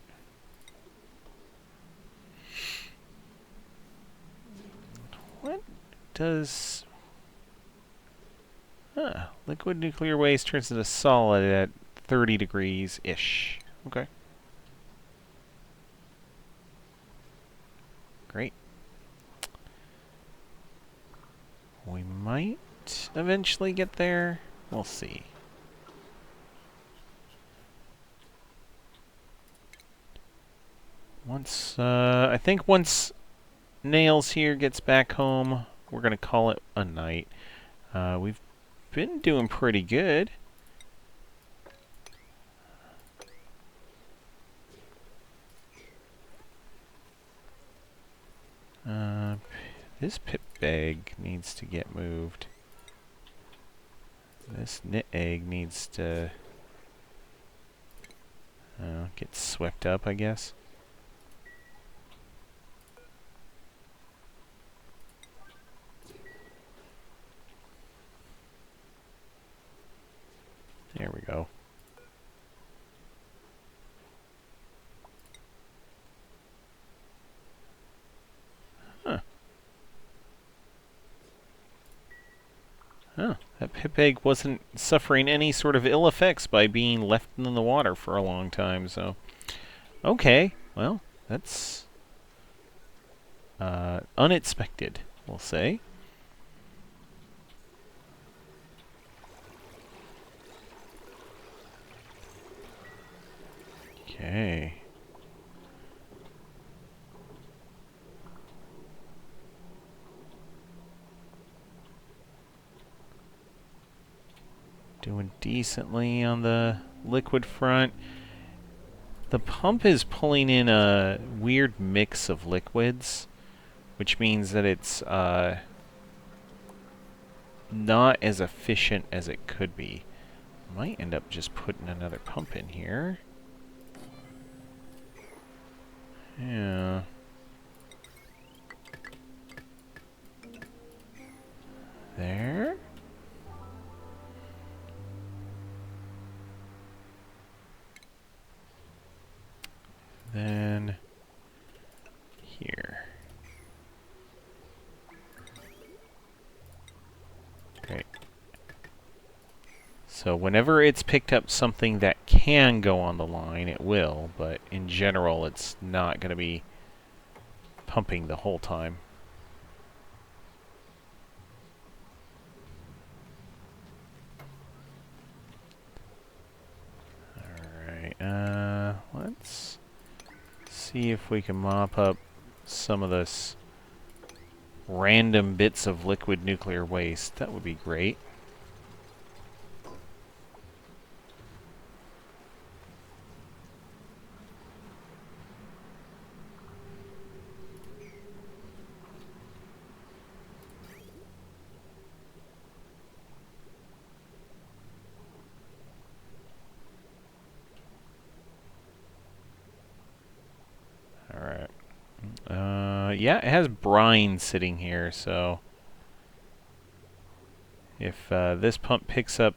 What does... liquid nuclear waste turns into solid at 30 degrees-ish. Okay. Great. We might eventually get there. We'll see. I think once Nails here gets back home, we're going to call it a night. We've been doing pretty good. This pip bag needs to get moved. This knit egg needs to get swept up, I guess. There we go. Oh, that pip egg wasn't suffering any sort of ill effects by being left in the water for a long time, so... Okay, well, that's... unexpected, we'll say. Okay. Doing decently on the liquid front. The pump is pulling in a weird mix of liquids, which means that it's not as efficient as it could be. Might end up just putting another pump in here. Yeah. There. Then here. Great. So whenever it's picked up something that can go on the line, it will, but in general it's not going to be pumping the whole time. Alright, let's see if we can mop up some of this random bits of liquid nuclear waste. That would be great. Yeah, it has brine sitting here, so if this pump picks up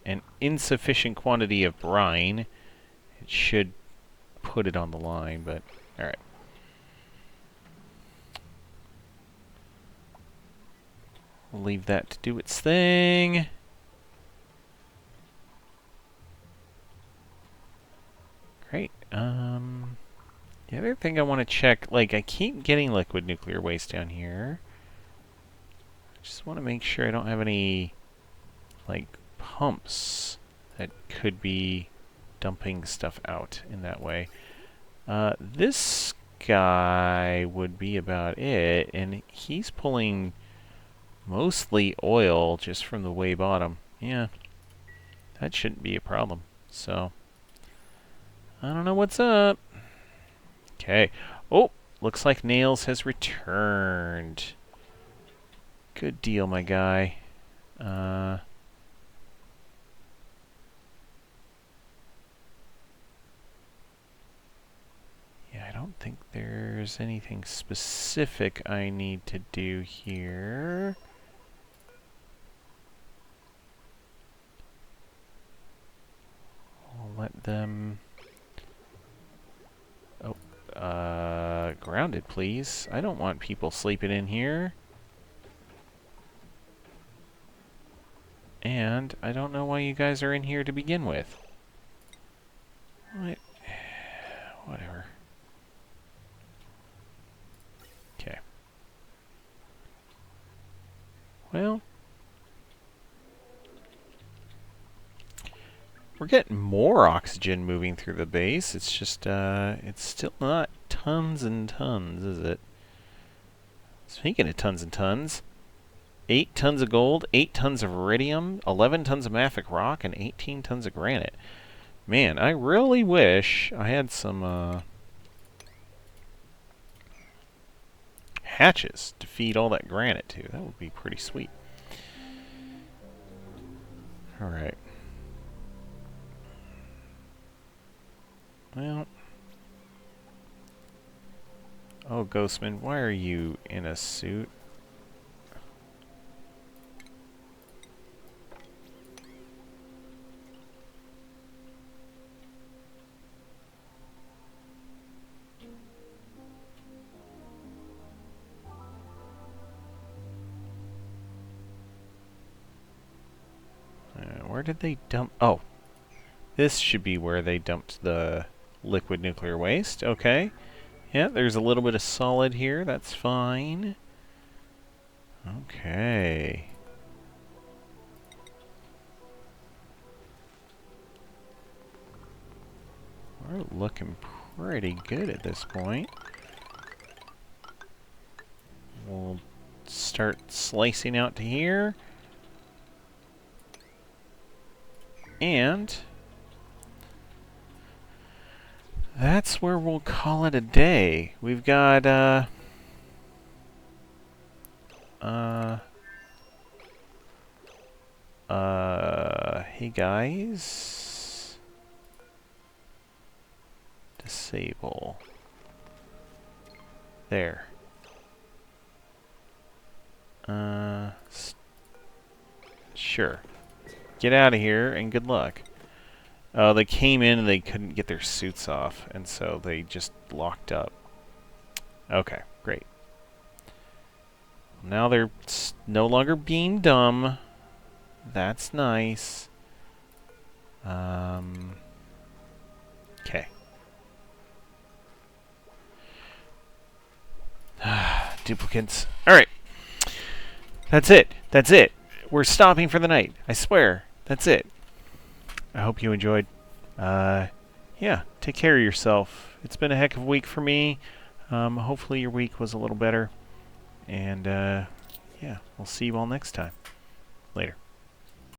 an insufficient quantity of brine, it should put it on the line, but alright. We'll leave that to do its thing. Great. The other thing I want to check, like, I keep getting liquid nuclear waste down here. I just want to make sure I don't have any, like, pumps that could be dumping stuff out in that way. This guy would be about it, and he's pulling mostly oil just from the way bottom. Yeah, that shouldn't be a problem. So, I don't know what's up. Okay. Oh, looks like Nails has returned. Good deal, my guy. Yeah, I don't think there's anything specific I need to do here. I'll let them... Oh, grounded, please. I don't want people sleeping in here. And I don't know why you guys are in here to begin with. What? Whatever. Okay. Well, we're getting more oxygen moving through the base. It's just, it's still not tons and tons, is it? Speaking of tons and tons, 8 tons of gold, 8 tons of iridium, 11 tons of mafic rock, and 18 tons of granite. Man, I really wish I had some, hatches to feed all that granite to. That would be pretty sweet. Alright. Well... Oh, Ghostman, why are you in a suit? Where did they dump... Oh. This should be where they dumped the liquid nuclear waste. Okay. Yeah, there's a little bit of solid here. That's fine. Okay. We're looking pretty good at this point. We'll start slicing out to here. And that's where we'll call it a day. We've got, hey guys. Disable. There. Sure. Get out of here and good luck. Oh, they came in and they couldn't get their suits off, and so they just locked up. Okay, great. Now they're no longer being dumb. That's nice. Okay. Duplicates. Alright. That's it. That's it. We're stopping for the night. I swear. That's it. I hope you enjoyed. Yeah, take care of yourself. It's been a heck of a week for me. Hopefully your week was a little better. And, yeah, we'll see you all next time. Later.